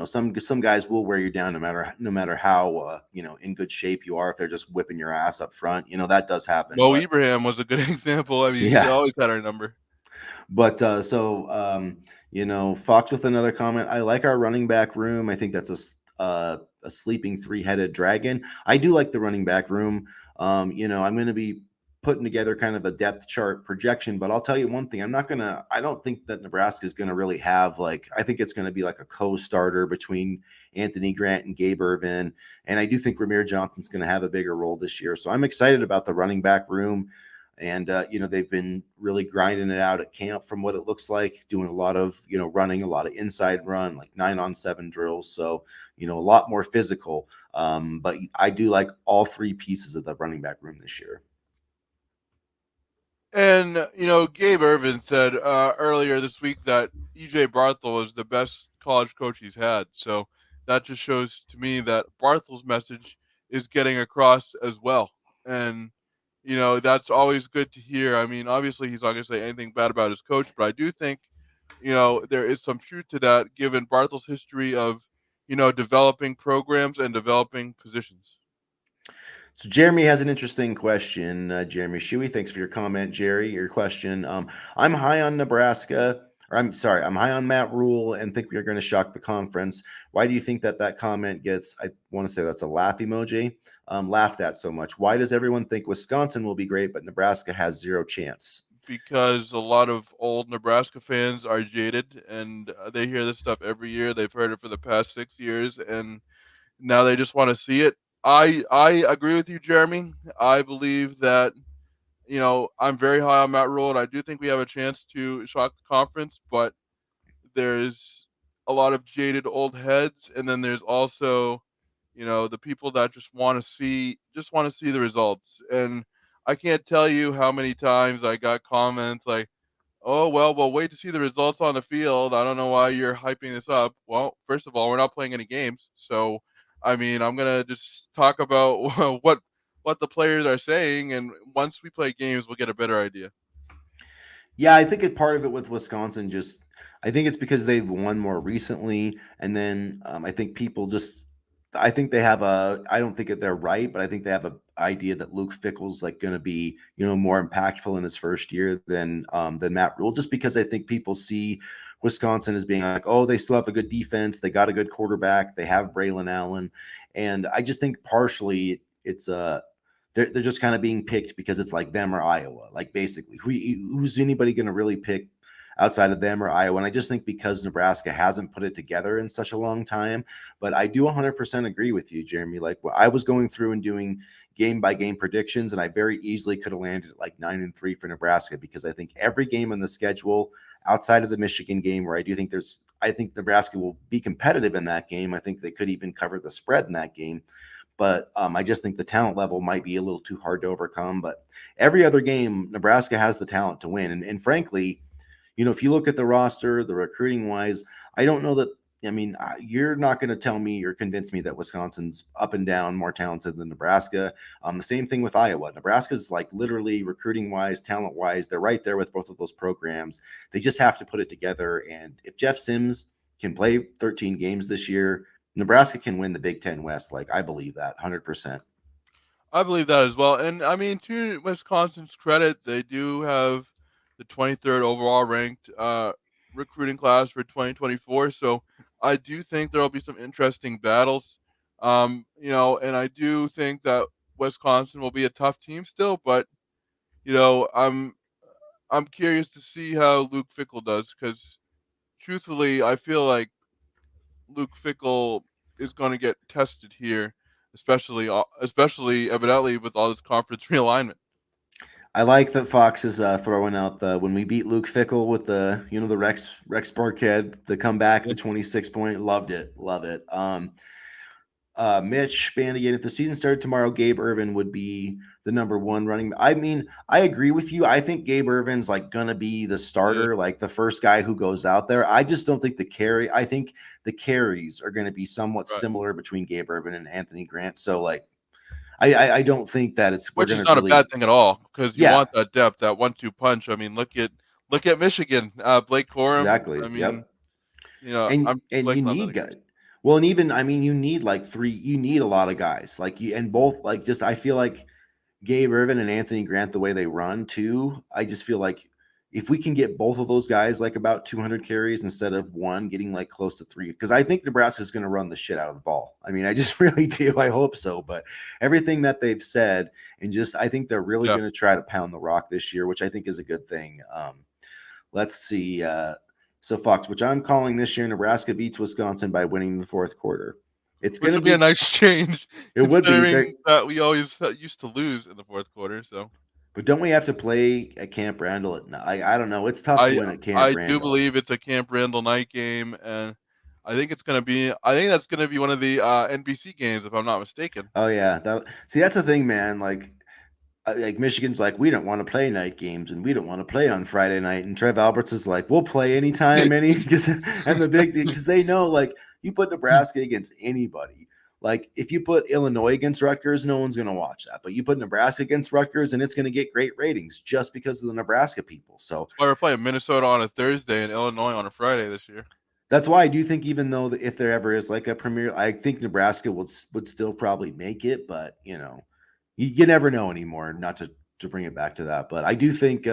some guys will wear you down no matter how in good shape you are. If they're just whipping your ass up front, that does happen. Mo But Ibrahim was a good example. I mean, he yeah, always had our number. but Fox with another comment. I like our running back room. I think that's a sleeping three-headed dragon. I do like the running back room. I'm going to be putting together kind of a depth chart projection, but I'll tell you one thing. I don't think that Nebraska is going to really have I think it's going to be like a co-starter between Anthony Grant and Gabe Ervin. And I do think Ramir Johnson's going to have a bigger role this year. So I'm excited about the running back room. And they've been really grinding it out at camp from what it looks like, doing a lot of running, a lot of inside run, like 9-on-7 drills. So a lot more physical. But I do like all three pieces of the running back room this year. And Gabe Ervin said earlier this week that EJ Barthel was the best college coach he's had. So that just shows to me that Barthel's message is getting across as well. And that's always good to hear. I mean, obviously he's not going to say anything bad about his coach, but I do think there is some truth to that given Barthel's history of, developing programs and developing positions. So Jeremy has an interesting question. Jeremy Shuey, thanks for your comment, Jerry. Your question. I'm high on Nebraska, or I'm sorry, I'm high on Matt Rule, and think we are going to shock the conference. Why do you think that comment gets? I want to say that's a laugh emoji. Laughed at so much. Why does everyone think Wisconsin will be great, but Nebraska has zero chance? Because a lot of old Nebraska fans are jaded and they hear this stuff every year. They've heard it for the past 6 years, and now they just want to see it. I agree with you, Jeremy. I believe that I'm very high on Matt Rule, and I do think we have a chance to shock the conference. But there's a lot of jaded old heads, and then there's also the people that just want to see the results. And I can't tell you how many times I got comments like, "Oh, well, wait to see the results on the field. I don't know why you're hyping this up." Well, first of all, we're not playing any games. So, I mean, I'm going to just talk about what the players are saying, and once we play games, we'll get a better idea. Yeah, I think part of it with Wisconsin just I think it's because they've won more recently, and then I think people just I think they have a I don't think that they're right, but I think they have a idea that Luke Fickle's like going to be more impactful in his first year than Matt Rule, just because I think people see Wisconsin as being like, oh, they still have a good defense, they got a good quarterback, they have Braylon Allen, and I just think partially it's they're just kind of being picked because it's like them or Iowa. Like basically, who's anybody going to really pick outside of them or Iowa? And I just think because Nebraska hasn't put it together in such a long time. But I do 100% agree with you, Jeremy. Like I was going through and doing game by game predictions, and I very easily could have landed at like 9-3 for Nebraska because I think every game on the schedule outside of the Michigan game, where I think Nebraska will be competitive in that game. I think they could even cover the spread in that game. But I just think the talent level might be a little too hard to overcome. But every other game, Nebraska has the talent to win. And frankly, if you look at the roster, the recruiting wise, I don't know that. I mean, you're not going to tell me or convince me that Wisconsin's up and down more talented than Nebraska. The same thing with Iowa. Nebraska's like literally recruiting wise, talent wise, they're right there with both of those programs. They just have to put it together. And if Jeff Sims can play 13 games this year, Nebraska can win the Big Ten West. Like I believe that 100%. I believe that as well. And I mean, to Wisconsin's credit, they do have the 23rd overall ranked recruiting class for 2024. So I do think there'll be some interesting battles. And I do think that Wisconsin will be a tough team still, but you know, I'm I'm curious to see how Luke Fickle does because truthfully, I feel like Luke Fickle is going to get tested here, especially evidently with all this conference realignment. I like that Fox is throwing out the when we beat Luke Fickle with the Rex Burkhead, the comeback, Yeah. the 26 point. Loved it, love it. Mitch Bandigan, if the season started tomorrow, Gabe Ervin would be the number one running. I mean, I agree with you. I think Gabe Ervin's like gonna be the Yeah. starter, like the first guy who goes out there. I just don't think I think the carries are gonna be somewhat Right. similar between Gabe Ervin and Anthony Grant. So like I don't think that we're Which is gonna not a bad really. thing at all because you Yeah, want that depth, that 1-2 punch. I mean, look at Michigan, Blake Corum. I exactly. mean, Yep. I'm just And you blanking on the need other guys. guys. Well, and even I mean, you need a lot of guys like you, and both like just I feel like Gabe Irvin and Anthony Grant the way they run too. I just feel like if we can get both of those guys like about 200 carries instead of one getting like close to three, because I think Nebraska is going to run the shit out of the ball. I mean, I just really do. I hope so. But everything that they've said, and just I think they're really Yeah. going to try to pound the rock this year, which I think is a good thing. Let's see. So Fox, which I'm calling this year, Nebraska beats Wisconsin by winning the fourth quarter. It's going Which to would be a be. nice change It would be there, considering that we always used to lose in the fourth quarter. So but don't we have to play at Camp Randall? I don't know. It's tough to I win at Camp I do Randall. believe it's a Camp Randall night game, and I think that's gonna be one of the NBC games if I'm not mistaken. Oh yeah, see that's the thing, man. Like Michigan's like we don't want to play night games and we don't want to play on Friday night, and Trev Alberts is like we'll play anytime, any because and the big because they know like you put Nebraska against anybody. Like if you put Illinois against Rutgers, no one's going to watch that. But you put Nebraska against Rutgers, and it's going to get great ratings just because of the Nebraska people. So That's why we're playing Minnesota on a Thursday and Illinois on a Friday this year. that's why I do think, even though if there ever is like a premier, I think Nebraska would still probably make it. But you never know anymore. Not to bring it back to that, but I do think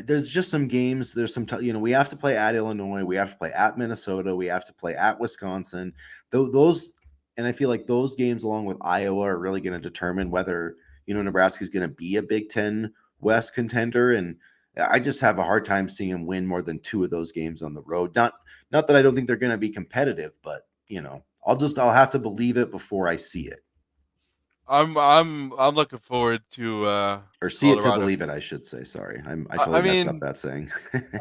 there's just some games. There's some, we have to play at Illinois. We have to play at Minnesota. We have to play at Wisconsin. Those, and I feel like those games, along with Iowa, are really going to determine whether, Nebraska is going to be a Big Ten West contender. And I just have a hard time seeing them win more than 2 of those games on the road. Not that I don't think they're going to be competitive, but I'll have to believe it before I see it. I'm looking forward to Or see it to Colorado. believe it, I should say. Sorry, I totally messed up that saying.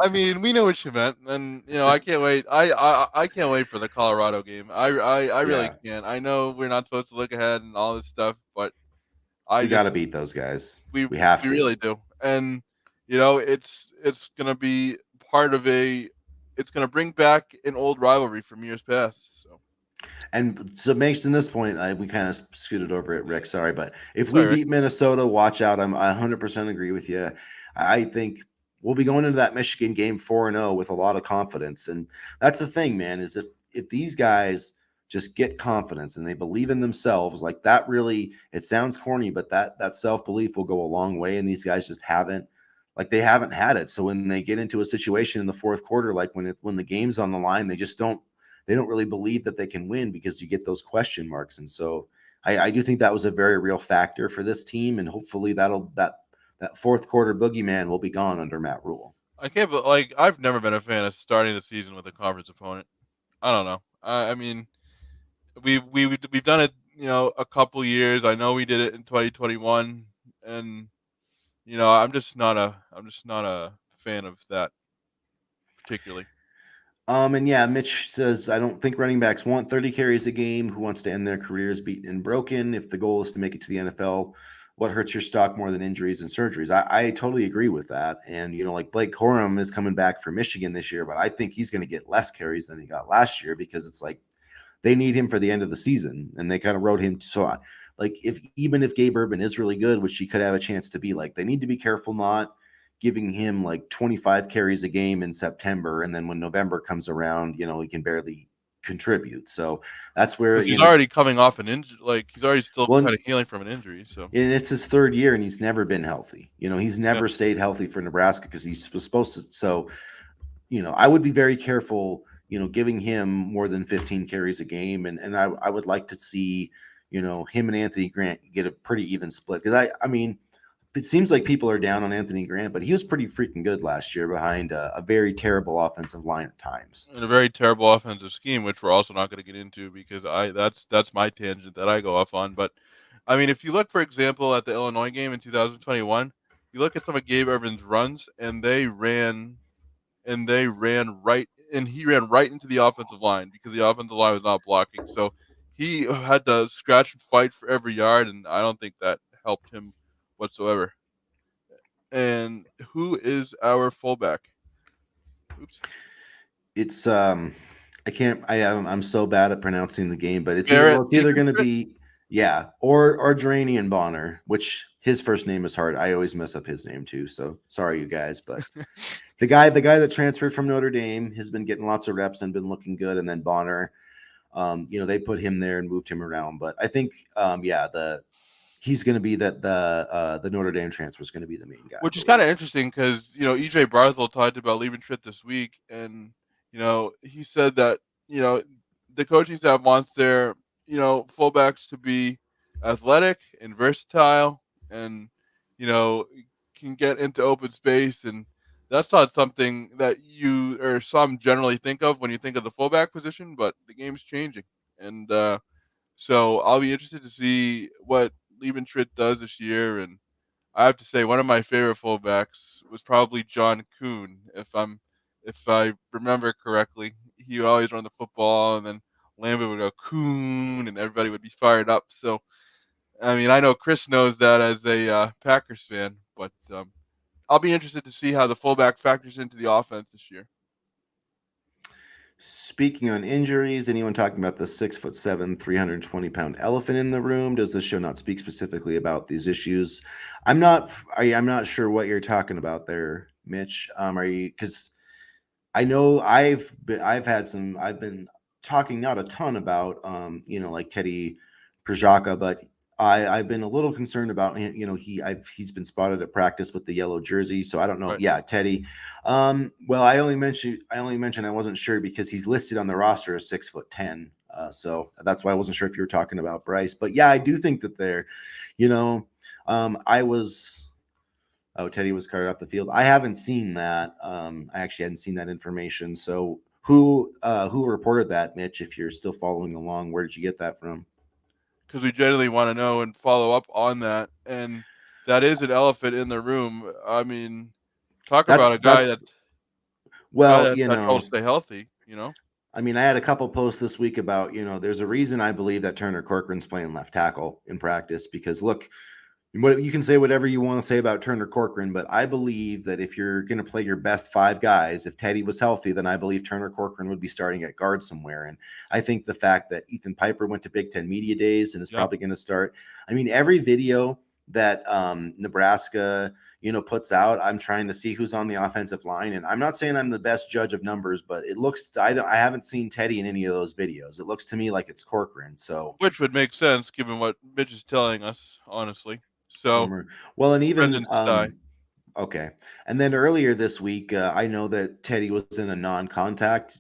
I mean, we know what you meant, and I can't wait. I can't wait for the Colorado game. I really Yeah. can't. I know we're not supposed to look ahead and all this stuff, but We got to beat those guys. we We have to. really do. And it's gonna be part of it's gonna bring back an old rivalry from years past. So. And so, makes in this point, we kind of scooted over it, Rick. Sorry, but if we Sorry, beat Minnesota, watch out. I 100% agree with you. I think we'll be going into that Michigan game 4-0 with a lot of confidence, and that's the thing, man. Is if these guys just get confidence and they believe in themselves, like that, really, it sounds corny, but that self belief will go a long way. And these guys just haven't. Like they haven't had it. So when they get into a situation in the fourth quarter, like when the game's on the line, they don't really believe that they can win because you get those question marks. And so I do think that was a very real factor for this team. And hopefully that fourth quarter boogeyman will be gone under Matt Rule. I can't. I've never been a fan of starting the season with a conference opponent. I don't know. I mean, we've done it, a couple years. I know we did it in 2021, and I'm just not a fan of that particularly. And yeah, Mitch says, I don't think running backs want 30 carries a game. Who wants to end their careers beaten and broken? If the goal is to make it to the NFL, what hurts your stock more than injuries and surgeries? I totally agree with that. And, like Blake Corum is coming back for Michigan this year, but I think he's going to get less carries than he got last year because it's like they need him for the end of the season. And they kind of wrote him. So, even if Gabe Urban is really good, which he could have a chance to be, like, they need to be careful not giving him like 25 carries a game in September, and then when November comes around, he can barely contribute. So that's where Because he's already coming off an injury. Like he's already still kind of healing from an injury. So and it's his 3rd year, and he's never been healthy. He's never stayed healthy for Nebraska because he's supposed to. So, I would be very careful, giving him more than 15 carries a game, and I would like to see, him and Anthony Grant get a pretty even split because I mean. It seems like people are down on Anthony Grant, but he was pretty freaking good last year behind a very terrible offensive line at times. And a very terrible offensive scheme, which we're also not going to get into because that's my tangent that I go off on. But I mean, if you look, for example, at the Illinois game in 2021, you look at some of Gabe Urban's runs, and he ran right into the offensive line because the offensive line was not blocking. So he had to scratch and fight for every yard, and I don't think that helped him whatsoever. And who is our fullback? Oops. It's I'm so bad at pronouncing the game, but it's Barrett either going to Liebentritt? be or Dranian Bonner, which his first name is hard. I always mess up his name too, so sorry you guys. But the guy that transferred from Notre Dame has been getting lots of reps and been looking good, and then Bonner, they put him there and moved him around. But I think he's going to be the Notre Dame transfer is going to be the main guy. Which is kind of interesting because, EJ Barthel talked about Liebentritt this week, and, he said that, the coaching staff wants their, fullbacks to be athletic and versatile and, can get into open space. And that's not something that you or some generally think of when you think of the fullback position, but the game's changing. And so I'll be interested to see what Liebentritt does this year. And I have to say, one of my favorite fullbacks was probably John Kuhn. If I remember correctly, he would always run the football, and then Lambert would go Kuhn, and everybody would be fired up. So, I mean, I know Chris knows that as a Packers fan, but I'll be interested to see how the fullback factors into the offense this year. Speaking on injuries, anyone talking about the 6'7", 320-pound elephant in the room? Does this show not speak specifically about these issues? I'm not sure what you're talking about there, Mitch. Are you, because I know I've been talking not a ton about like Teddy Prajaka, but I've been a little concerned about him. He's been spotted at practice with the yellow jersey, so I don't know. Right. Yeah, Teddy. Well, I only mentioned I wasn't sure because he's listed on the roster as 6'10". So that's why I wasn't sure if you were talking about Bryce. But yeah, I do think that they're, you know, I was. Oh, Teddy was carted off the field. I haven't seen that. I actually hadn't seen that information. So who reported that, Mitch? If you're still following along, where did you get that from? Because we generally want to know and follow up on that. And that is an elephant in the room. I mean, talk about That's a guy well, that's got trouble to stay healthy, I mean, I had a couple posts this week about, there's a reason I believe that Turner Corcoran's playing left tackle in practice because look, you can say whatever you want to say about Turner Corcoran, but I believe that if you're going to play your best five guys, if Teddy was healthy, then I believe Turner Corcoran would be starting at guard somewhere. And I think the fact that Ethan Piper went to Big Ten Media Days and is Yeah. probably going to start. I mean, every video that Nebraska, puts out, I'm trying to see who's on the offensive line. And I'm not saying I'm the best judge of numbers, but it looks, I haven't seen Teddy in any of those videos. It looks to me like it's Corcoran. So Which would make sense given what Mitch is telling us, honestly. So, former, well, and even, Brendan Sty. okay. And then earlier this week, I know that Teddy was in a non-contact,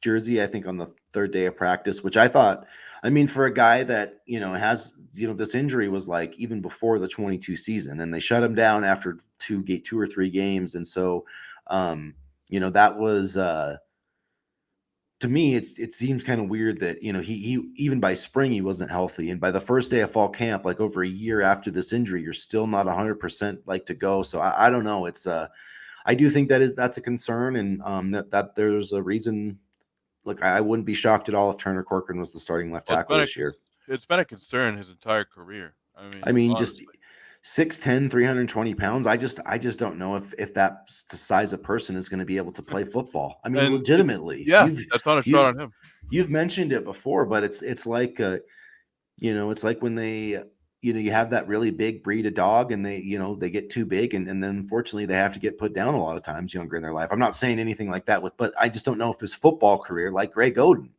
jersey, I think on the third day of practice, which I thought, I mean, for a guy that, has, this injury was like even before the 22 season and they shut him down after two or three games. And so, that was, to me, it seems kind of weird that he even by spring he wasn't healthy, and by the first day of fall camp, like over a year after this injury, you're still not 100% like to go. So I don't know. It's I do think that's a concern, and that there's a reason. Look, I wouldn't be shocked at all if Turner Corcoran was the starting left Well, tackle this year. it's been a concern his entire career. I I mean, mean, just honestly. 6'10", 320 pounds. I just don't know if that's the size of person is going to be able to play football. I mean, And it legitimately, yeah, that's not a you've shot on him. you've mentioned it before, but it's like it's like when they you have that really big breed of dog and they get too big and then unfortunately they have to get put down a lot of times younger in their life. I'm not saying anything like that but I just don't know if his football career, like Greg Oden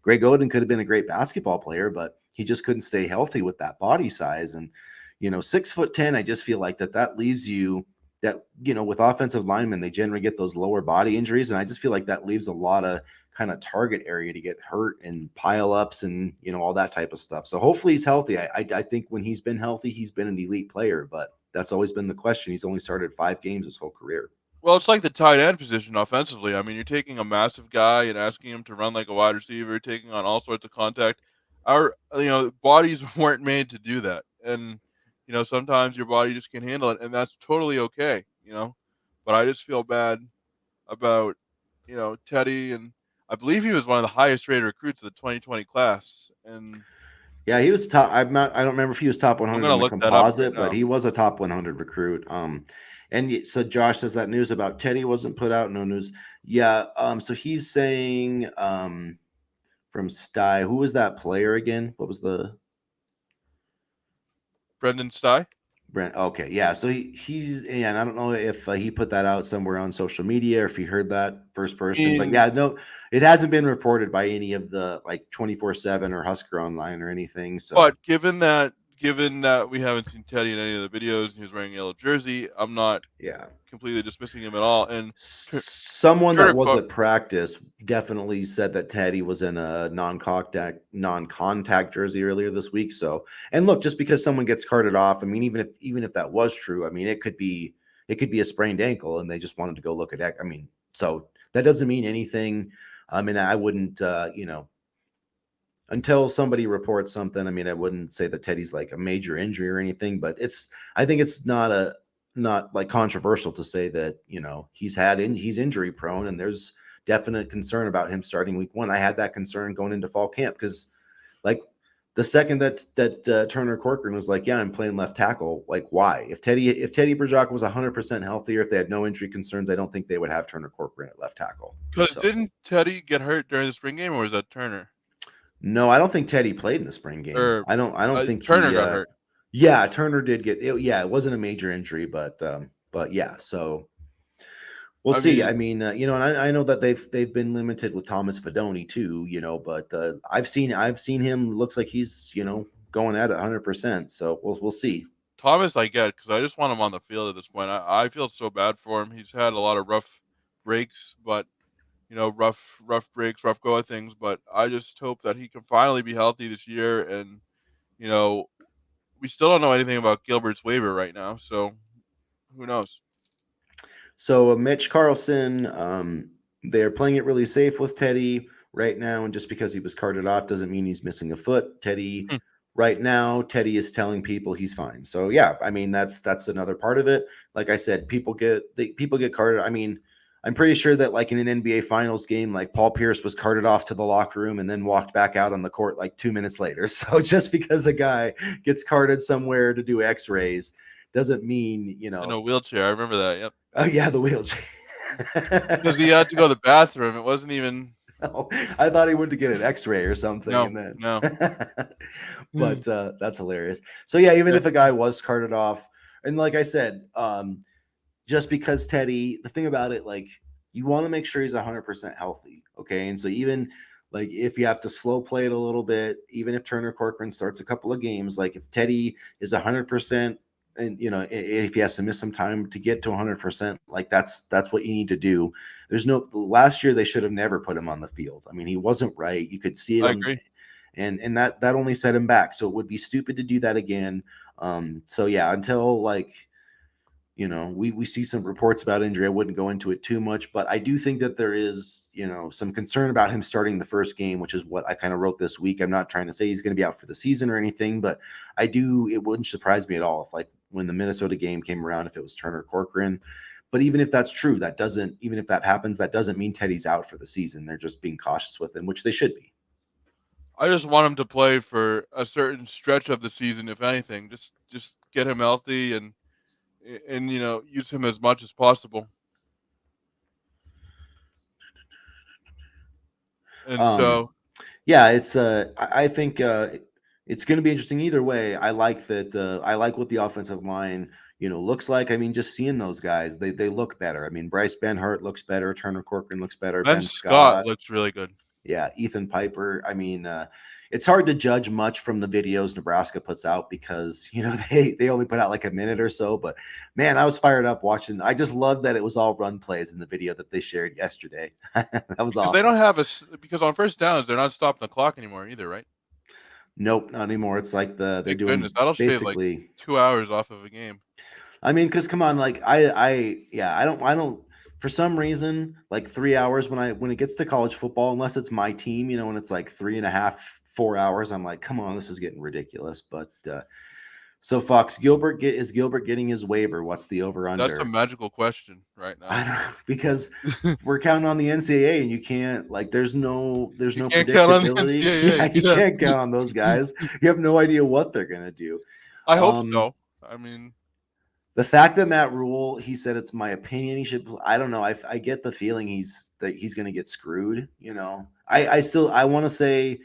could have been a great basketball player, but he just couldn't stay healthy with that body size. And 6'10", I just feel like that leaves you that with offensive linemen, they generally get those lower body injuries, and I just feel like that leaves a lot of kind of target area to get hurt and pile ups and all that type of stuff. So hopefully he's healthy. I think when he's been healthy, he's been an elite player, but that's always been the question. He's only started 5 games his whole career. Well, it's like the tight end position offensively. I mean, you're taking a massive guy and asking him to run like a wide receiver, taking on all sorts of contact. Our bodies weren't made to do that. And sometimes your body just can't handle it, and that's totally okay. But I just feel bad about, Teddy, and I believe he was one of the highest rated recruits of the 2020 class. And Yeah, he was top. I don't remember if he was top I'm 100 gonna in the look that up right composite, but now. he was a top 100 recruit. So Josh says that news about Teddy wasn't put out. No news. Yeah. So he's saying from Sty, who was that player again? What was the Brendan Sty. Brent? Okay, yeah. So and I don't know if he put that out somewhere on social media or if he heard that first I person, but mean, yeah, no, it hasn't been reported by any of the like 24/7 or Husker Online or anything. So but given that we haven't seen Teddy in any of the videos and he was wearing a yellow jersey, I'm not yeah. completely dismissing him at all. And Someone that Turner was Cork at practice definitely said that Teddy was in a non-contact jersey earlier this week. So, and look, just because someone gets carted off, I mean, even if that was true, I mean, it could be a sprained ankle, and they just wanted to go look at that. I mean, so that doesn't mean anything. I mean, I wouldn't, until somebody reports something. I mean, I wouldn't say that Teddy's like a major injury or anything, but I think it's not like controversial to say that, he's injury prone and there's definite concern about him starting week 1. I had that concern going into fall camp because like the second that Turner Corcoran was like, "Yeah, I'm playing left tackle," like why? If Teddy Bridgewater was 100% healthy, or if they had no injury concerns, I don't think they would have Turner Corcoran at left tackle. Because So didn't Teddy get hurt during the spring game, or was that Turner? no, I don't think Teddy played in the spring game. Or I don't think Turner he. got hurt. Yeah, Turner did get. Yeah, it wasn't a major injury, but yeah. So we'll I see. mean, I mean, and I know that they've been limited with Thomas Fidone too, but I've seen him. Looks like he's going at it 100%. So we'll see. Thomas I get because I just want him on the field at this point. I feel so bad for him. He's had a lot of rough breaks, but rough breaks, rough go of things. But I just hope that he can finally be healthy this year. And you know, we still don't know anything about Gilbert's waiver right now, so who knows? So Mitch Carlson, they're playing it really safe with Teddy right now, and just because he was carted off doesn't mean he's missing a foot. Teddy, Hmm. right now, Teddy is telling people he's fine. So yeah, I mean that's another part of it. Like I said, people get carted. I mean, I'm pretty sure that like in an NBA Finals game, like Paul Pierce was carted off to the locker room and then walked back out on the court like 2 minutes later. So just because a guy gets carted somewhere to do X-rays doesn't mean In a wheelchair. I remember that. Yep. Oh yeah, the wheelchair. Because he had to go to the bathroom. It wasn't even. Oh, I thought he went to get an X-ray or something, No, and then. no. But that's hilarious. So yeah, even Yeah, if a guy was carted off, and like I said, just because Teddy, the thing about it, like you want to make sure he's 100% healthy, okay? And so even like if you have to slow play it a little bit, even if Turner Corcoran starts a couple of games, like if Teddy is 100%, and if he has to miss some time to get to 100%, like that's what you need to do. There's no last year they should have never put him on the field. I mean, he wasn't right. You could see it I on, agree. and that only set him back. So it would be stupid to do that again. So yeah, until like we see some reports about injury. I wouldn't go into it too much, but I do think that there is, some concern about him starting the first game, which is what I kind of wrote this week. I'm not trying to say he's going to be out for the season or anything, but it wouldn't surprise me at all if like when the Minnesota game came around, if it was Turner Corcoran. But even if that's true, even if that happens, that doesn't mean Teddy's out for the season. They're just being cautious with him, which they should be. I just want him to play for a certain stretch of the season, if anything. Just get him healthy and use him as much as possible. And Um, so, yeah, I think it's going to be interesting either way. I like that. I like what the offensive line looks like. I mean, just seeing those guys, they look better. I mean, Bryce Benhart looks better. Turner Corcoran looks better. Ben Ben Scott Scott, looks really good. yeah, Ethan Piper. I mean, it's hard to judge much from the videos Nebraska puts out because they only put out like a minute or so. But man, I was fired up watching. I just love that it was all run plays in the video that they shared yesterday. That was Because they awesome. don't have because on first downs they're not stopping the clock anymore either, right? Nope, not anymore. It's like they're Thank goodness. doing That'll shave like basically. 2 hours off of a game. I mean, because come on, like yeah, I don't. For some reason, like 3 hours when it gets to college football, unless it's my team, when it's like 3.5, 4 hours, I'm like, come on, this is getting ridiculous. But so Fox is Gilbert getting his waiver? What's the over That's a under? magical question right I now. don't know, because we're counting on the NCAA, and you can't like there's You no can't count on the predictability. NCAA. Yeah, you Yeah. can't count on those guys. You have no idea what they're gonna do. I hope Um, so. I mean, The fact that Matt Rule, he said it's my opinion. He should. I don't know. I get the feeling he's going to get screwed. I want to say,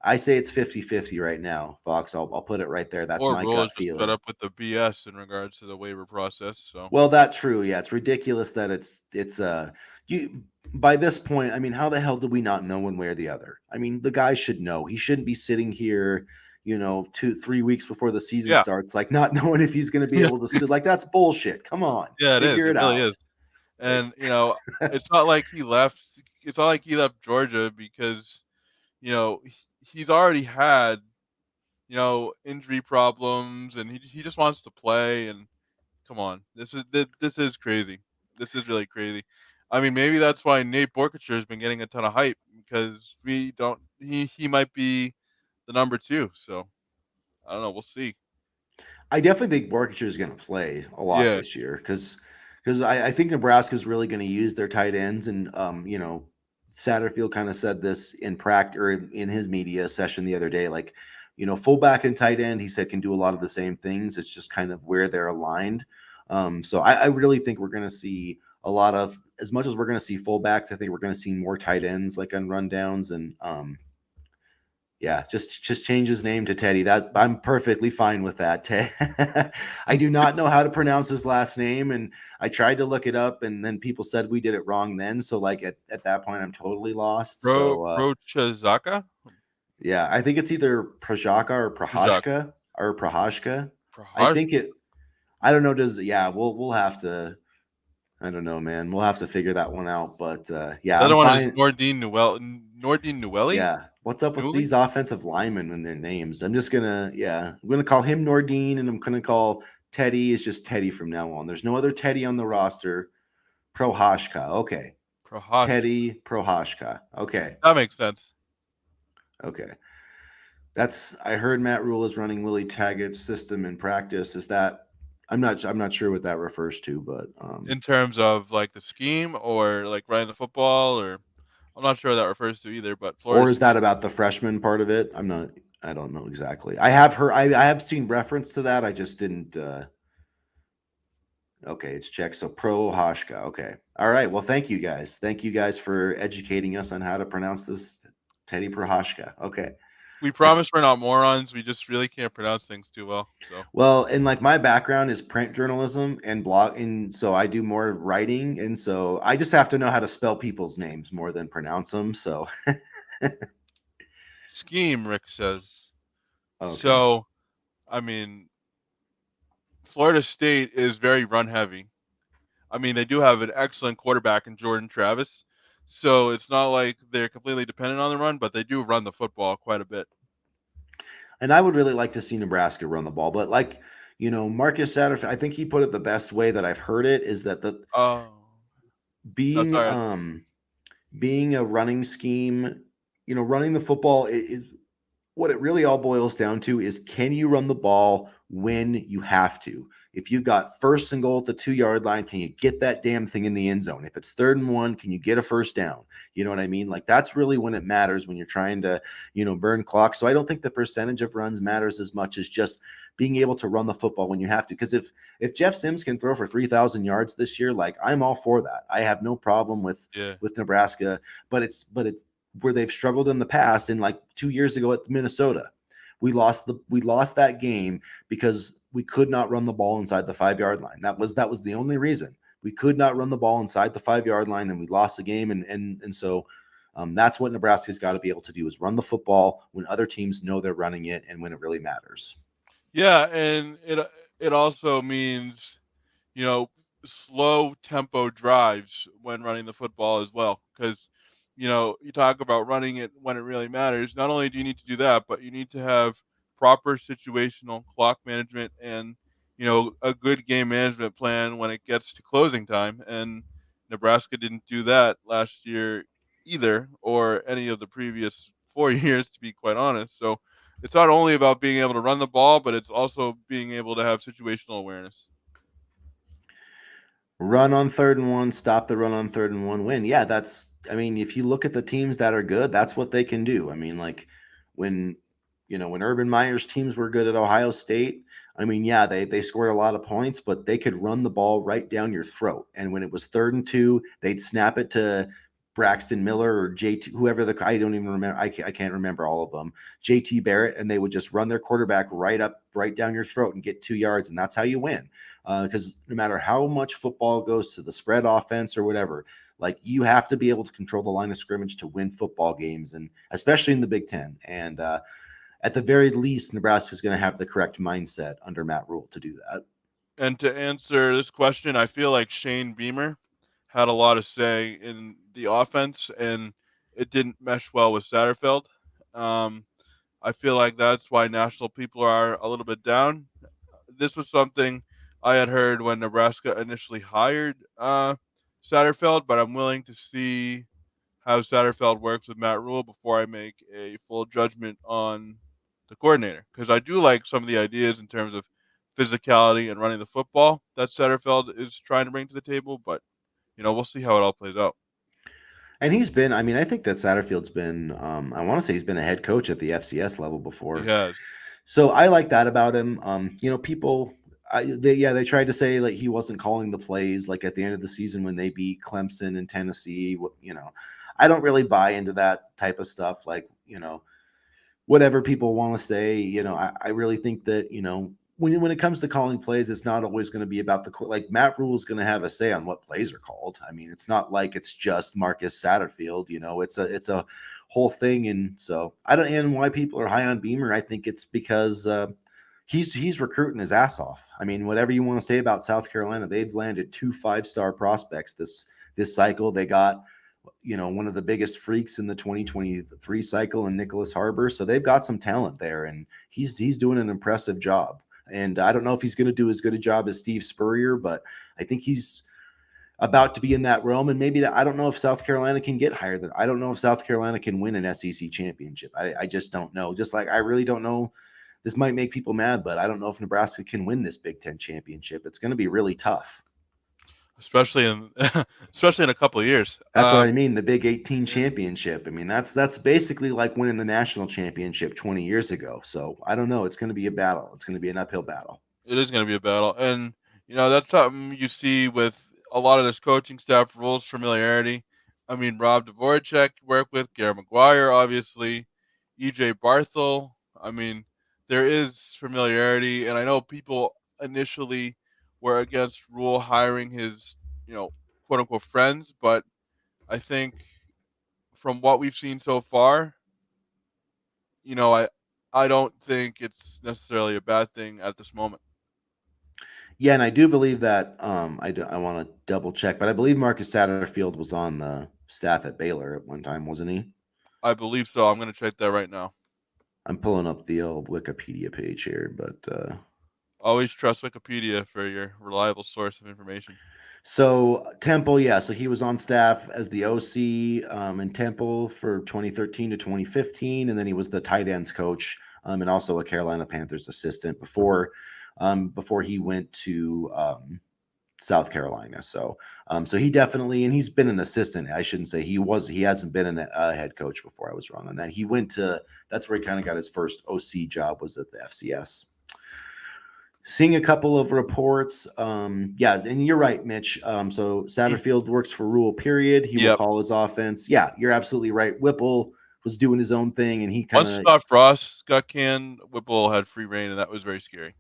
I say it's 50-50 right now, Fox. I'll put it right there. That's or my Rule gut is just fed feeling. up with the BS in regards to the waiver process. So Well, that's true. Yeah, it's ridiculous that you by this point. I mean, how the hell did we not know one way or the other? I mean, the guy should know. He shouldn't be sitting here, 2-3 weeks before the season yeah, starts, like not knowing if he's going to be yeah, able to sit. Like that's bullshit. Come on, yeah. It is. figure It it really out. is. Like, And it's not like he left. It's not like he left Georgia because he's already had injury problems, and he just wants to play. And come on, this is crazy. This is really crazy. I mean, maybe that's why Nate Borkature has been getting a ton of hype because we don't. He might be the number two. So I don't know. We'll see. I definitely think Borkature is going to play a lot Yeah, this year because I think Nebraska is really going to use their tight ends, and Satterfield kind of said this in practice or in his media session the other day, like fullback and tight end, he said, can do a lot of the same things. It's just kind of where they're aligned. So I really think we're going to see a lot of, as much as we're going to see fullbacks, I think we're going to see more tight ends like on rundowns. And yeah, just change his name to Teddy. That I'm perfectly fine with that. I do not know how to pronounce his last name, and I tried to look it up, and then people said we did it wrong then. So like at that point, I'm totally lost. So Prochazaka? yeah, I think it's either Prajaka or Prajaka. Prahashka. I Prahaj. think it. I don't know. We'll have to. I don't know, man. We'll have to figure that one out. But yeah, The I'm other one is fine. Nordin Newelly? Yeah. What's up with Newly? these offensive linemen and their names? I'm gonna call him Nordine, and I'm gonna call Teddy is just Teddy from now on. There's no other Teddy on the roster. Prohashka. Okay. Prahaj. Teddy Prohashka. Okay. That makes sense. Okay. I heard Matt Rule is running Willie Taggart's system in practice. Is that I'm not sure what that refers to, but In terms of like the scheme or like running the football, or I'm not sure what that refers to either, but Florida or is that State. about the freshman part of it? I don't know exactly. I have seen reference to that. I just didn't okay, it's checked. So Pro Hashka. Okay. All right. Well, thank you guys. Thank you guys for educating us on how to pronounce this Teddy Prohashka. Okay. We I promise we're not morons. We just really can't pronounce things too well. So Well, and like my background is print journalism and blog, and so I do more writing, and so I just have to know how to spell people's names more than pronounce them. So scheme, Rick says. okay. So I mean, Florida State is very run heavy. I mean, they do have an excellent quarterback in Jordan Travis. So it's not like they're completely dependent on the run, but they do run the football quite a bit. And I would really like to see Nebraska run the ball, but like Marcus Satterfield, I think he put it the best way that I've heard it is that the Oh, that's being all right. being a running scheme, running the football is what it really all boils down to is can you run the ball when you have to? If you've got first and goal at the 2 yard line, can you get that damn thing in the end zone? If it's 3rd and 1, can you get a first down? You know what I mean? Like that's really when it matters when you're trying to, burn clock. So I don't think the percentage of runs matters as much as just being able to run the football when you have to. Because if Jeff Sims can throw for 3,000 yards this year, like I'm all for that. I have no problem Yeah. with Nebraska, but it's where they've struggled in the past. And like 2 years ago at Minnesota, we lost that game because we could not run the ball inside the 5 yard line. That was the only reason we could not run the ball inside the 5 yard line, and we lost the game. And so that's what Nebraska's got to be able to do is run the football when other teams know they're running it and when it really matters. Yeah, and it also means, you know, slow tempo drives when running the football as well. Because, you talk about running it when it really matters. Not only do you need to do that, but you need to have proper situational clock management and, a good game management plan when it gets to closing time. And Nebraska didn't do that last year either, or any of the previous 4 years, to be quite honest. So it's not only about being able to run the ball, but it's also being able to have situational awareness. Run on 3rd and 1, stop the run on 3rd and 1, win. Yeah, I mean, if you look at the teams that are good, that's what they can do. I mean, like when, when Urban Meyer's teams were good at Ohio State, I mean, yeah, they scored a lot of points, but they could run the ball right down your throat. And when it was 3rd and 2, they'd snap it to Braxton Miller or JT, whoever I don't even remember. I can't remember all of them. JT Barrett, and they would just run their quarterback right down your throat and get 2 yards, and that's how you win. Because no matter how much football goes to the spread offense or whatever, like you have to be able to control the line of scrimmage to win football games, and especially in the Big Ten. And at the very least, Nebraska is going to have the correct mindset under Matt Rule to do that. And to answer this question, I feel like Shane Beamer had a lot of say in the offense, and it didn't mesh well with Satterfield. Um, I feel like that's why national people are a little bit down. This was something I had heard when Nebraska initially hired Satterfield, but I'm willing to see how Satterfield works with Matt Rule before I make a full judgment on the coordinator. Because I do like some of the ideas in terms of physicality and running the football that Satterfield is trying to bring to the table, but we'll see how it all plays out. And he's been, I mean, I think that Satterfield's been, I want to say he's been a head coach at the FCS level He before. has. So I like that about him. People, they tried to say like he wasn't calling the plays like at the end of the season when they beat Clemson and Tennessee. I don't really buy into that type of stuff. Like, whatever people want to say, I really think that, when it comes to calling plays, it's not always going to be about like Matt Rule is going to have a say on what plays are called. I mean, it's not like it's just Marcus Satterfield, it's a whole thing. And so I don't, and why people are high on Beamer, I think it's because he's recruiting his ass off. I mean, whatever you want to say about South Carolina, they've landed 2 5-star prospects this cycle. They got one of the biggest freaks in the 2023 cycle in Nicholas Harbor. So they've got some talent there, and he's doing an impressive job. And I don't know if he's going to do as good a job as Steve Spurrier, but I think he's about to be in that realm. And maybe that I don't know if South Carolina can get higher than I don't know if South Carolina can win an SEC championship. I just don't know. Just like I really don't know. This might make people mad, but I don't know if Nebraska can win this Big Ten championship. It's going to be really tough. Especially in especially in a couple of years. That's what I mean. The Big 18 Yeah. championship. I mean, that's basically like winning the national championship 20 years ago. So I don't know. It's going to be a battle. It's going to be an uphill battle. It is going to be a battle, and that's something you see with a lot of this coaching staff rules familiarity. I mean, Rob Dvorak worked with Gary McGuire, obviously, EJ Barthel. I mean, there is familiarity, and I know people initially were against Rule hiring his, quote unquote friends, but I think from what we've seen so far, you know, I I don't think it's necessarily a bad thing at this moment. Yeah, and I do believe that I want to double check, but I believe Marcus Satterfield was on the staff at Baylor at one time, wasn't he? I believe so. I'm going to check that right now. I'm pulling up the old Wikipedia page here, but Always trust Wikipedia for your reliable source of information. so Temple, yeah, so he was on staff as the OC in Temple for 2013 to 2015, and then he was the tight ends coach and also a Carolina Panthers assistant before he went to South Carolina. So he definitely, and he's been an assistant. I shouldn't say he hasn't been a head coach before. I was wrong on that. He went to that's where he kind of got his first OC job was at the FCS. Seeing a couple of reports. Yeah, and you're right, Mitch. So Satterfield works for Rule, period. He will Yep. call his offense. Yeah, you're absolutely right. Whipple was doing his own thing, and he kind Once of Scott Frost got canned, Whipple had free reign, and that was very scary.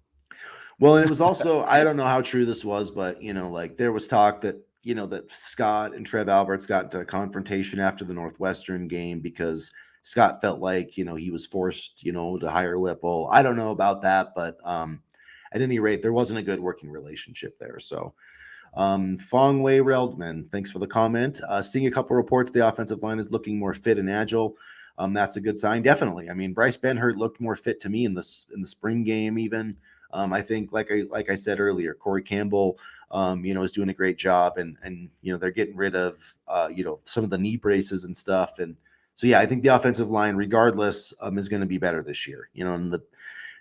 well, and it was also I don't know how true this was, but like there was talk that that Scott and Trev Alberts got into a confrontation after the Northwestern game because Scott felt like he was forced to hire Whipple. I don't know about that, but at any rate, there wasn't a good working relationship there. So Fong Wei Reldman, thanks for the comment. Seeing a couple reports, the offensive line is looking more fit and agile. That's a good sign, definitely. I mean, Bryce Benhurt looked more fit to me in the spring game, even. I think, like I said earlier, Corey Campbell, is doing a great job, and they're getting rid of some of the knee braces and stuff, and so yeah, I think the offensive line, regardless, is going to be better this year. And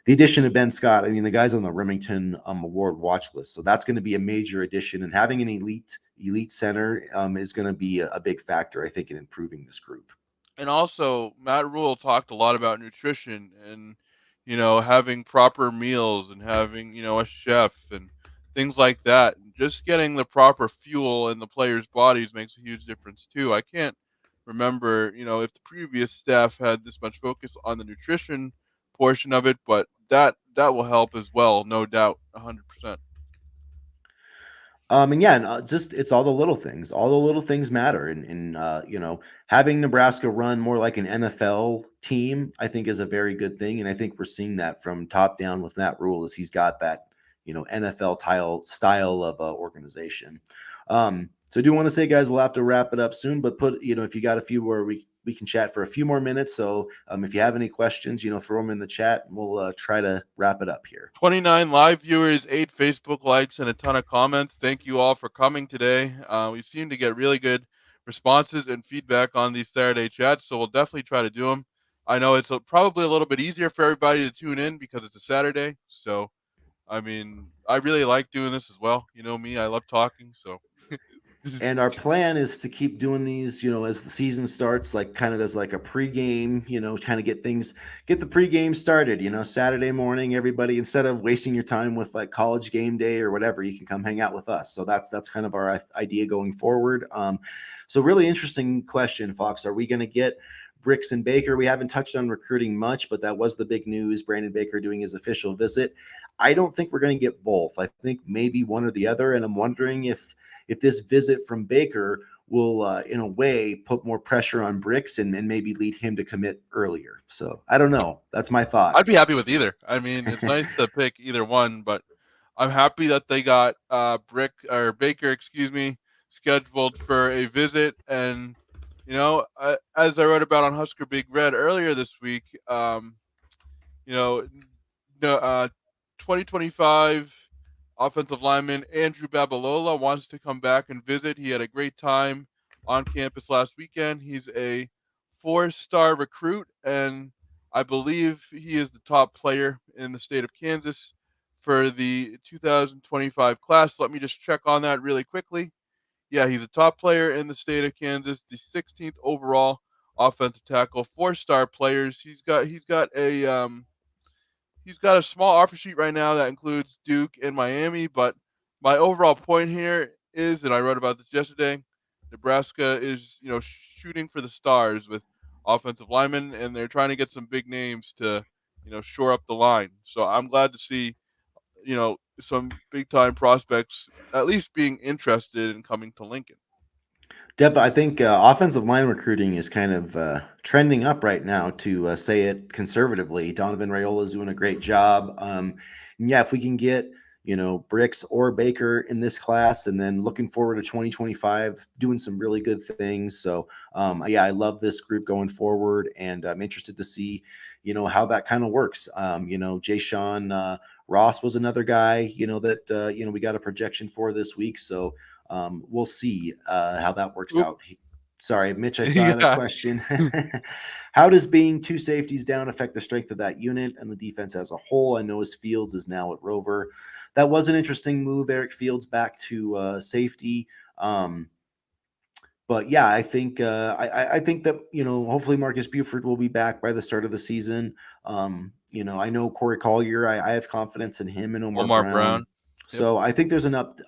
the addition of Ben Scott, I mean, the guy's on the Remington Award watch list, so that's going to be a major addition. And having an elite center is going to be a big factor, I think, in improving this group. And also, Matt Rule talked a lot about nutrition and, having proper meals and having, a chef and things like that. And just getting the proper fuel in the players' bodies makes a huge difference too. I can't remember, if the previous staff had this much focus on the nutrition portion of it, but that will help as well, no doubt, 100%. And yeah, and just it's all the little things. All the little things matter. And having Nebraska run more like an NFL team, I think, is a very good thing. And I think we're seeing that from top down with Matt Rule, as he's got that NFL style of organization. So I do want to say, guys, we'll have to wrap it up soon. But if you got a few more, we can chat for a few more minutes. So if you have any questions, throw them in the chat, and we'll try to wrap it up here. 29 live viewers, 8 Facebook likes, and a ton of comments. Thank you all for coming today. We seem to get really good responses and feedback on these Saturday chats, so we'll definitely try to do them. I know it's probably a little bit easier for everybody to tune in because it's a Saturday. So, I mean, I really like doing this as well. You know me, I love talking. So, And our plan is to keep doing these, as the season starts, like kind of as like a pregame, kind of get the pregame started, Saturday morning, everybody, instead of wasting your time with like college game day or whatever, you can come hang out with us. So that's kind of our idea going forward. So really interesting question, Fox. Are we going to get Bricks and Baker? We haven't touched on recruiting much, but that was the big news. Brandon Baker doing his official visit. I don't think we're going to get both. I think maybe one or the other. And I'm wondering if this visit from Baker will, in a way, put more pressure on Bricks and maybe lead him to commit earlier. So I don't know. That's my thought. I'd be happy with either. I mean, it's nice to pick either one, but I'm happy that they got Baker, excuse me, scheduled for a visit. And as I wrote about on Husker Big Red earlier this week, you know, no, 2025 offensive lineman Andrew Babalola wants to come back and visit. He had a great time on campus last weekend. He's a 4-star recruit, and I believe he is the top player in the state of Kansas for the 2025 class. Let me just check on that really quickly. Yeah, he's a top player in the state of Kansas, the 16th overall offensive tackle, 4-star players. He's got a small offer sheet right now that includes Duke and Miami, but my overall point here is, and I wrote about this yesterday, Nebraska is, shooting for the stars with offensive linemen, and they're trying to get some big names to, shore up the line. So I'm glad to see, some big time prospects at least being interested in coming to Lincoln. Definitely, I think offensive line recruiting is kind of trending up right now, to say it conservatively. Donovan Raiola is doing a great job. And yeah, if we can get Bricks or Baker in this class, and then looking forward to 2025, doing some really good things. So yeah, I love this group going forward, and I'm interested to see how that kind of works. Jay Sean Ross was another guy that we got a projection for this week. So we'll see how that works Oop. out. Sorry, Mitch, I saw the Yeah. question. How does being 2 safeties down affect the strength of that unit and the defense as a whole? I know Fields is now at Rover. That was an interesting move, Eric Fields back to safety. But yeah, I think I think that hopefully Marcus Buford will be back by the start of the season. I know Corey Collier. I have confidence in him and Omar Omar Brown. Brown. Yep. So I think there's enough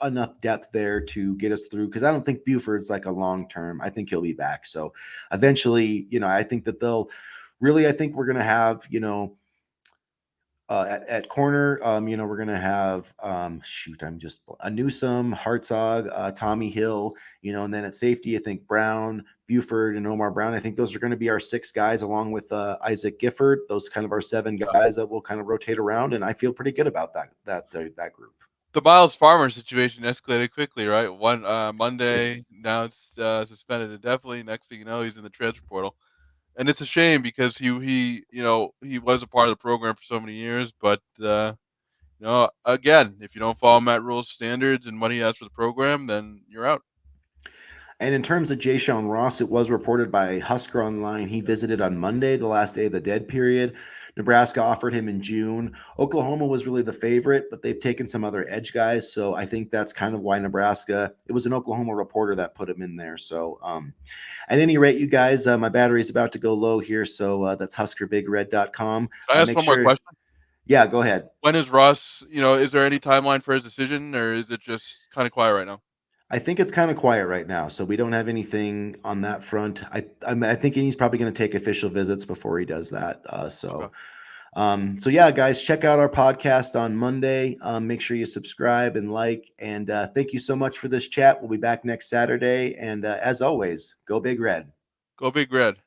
depth there to get us through, because I don't think Buford's like a long term. I think he'll be back. So eventually, I think that I think we're gonna have at corner, we're going to have, I'm just a Newsome, Hartzog, Tommy Hill, and then at safety, I think Brown, Buford, and Omar Brown. I think those are going to be our 6 guys, along with Isaac Gifford. Those kind of our 7 guys that will kind of rotate around, and I feel pretty good about that group. The Miles Farmer situation escalated quickly, right? One Monday, now it's suspended indefinitely. Next thing you know, he's in the transfer portal, and it's a shame because he was a part of the program for so many years. But again, if you don't follow Matt Rule's standards and what he has for the program, then you're out. And in terms of Jay Sean Ross, it was reported by Husker Online he visited on Monday, the last day of the dead period. Nebraska offered him in June. Oklahoma was really the favorite, but they've taken some other edge guys. So I think that's kind of why Nebraska, it was an Oklahoma reporter that put him in there. So at any rate, you guys, my battery is about to go low here. So that's huskerbigred.com. Can I ask Make one more sure. question? Yeah, go ahead. When is Ross? Is there any timeline for his decision, or is it just kind of quiet right now? I think it's kind of quiet right now, so we don't have anything on that front. I think he's probably going to take official visits before he does that. Okay. So yeah, guys, check out our podcast on Monday. Make sure you subscribe and like, and thank you so much for this chat. We'll be back next Saturday, and as always, go Big Red. Go Big Red.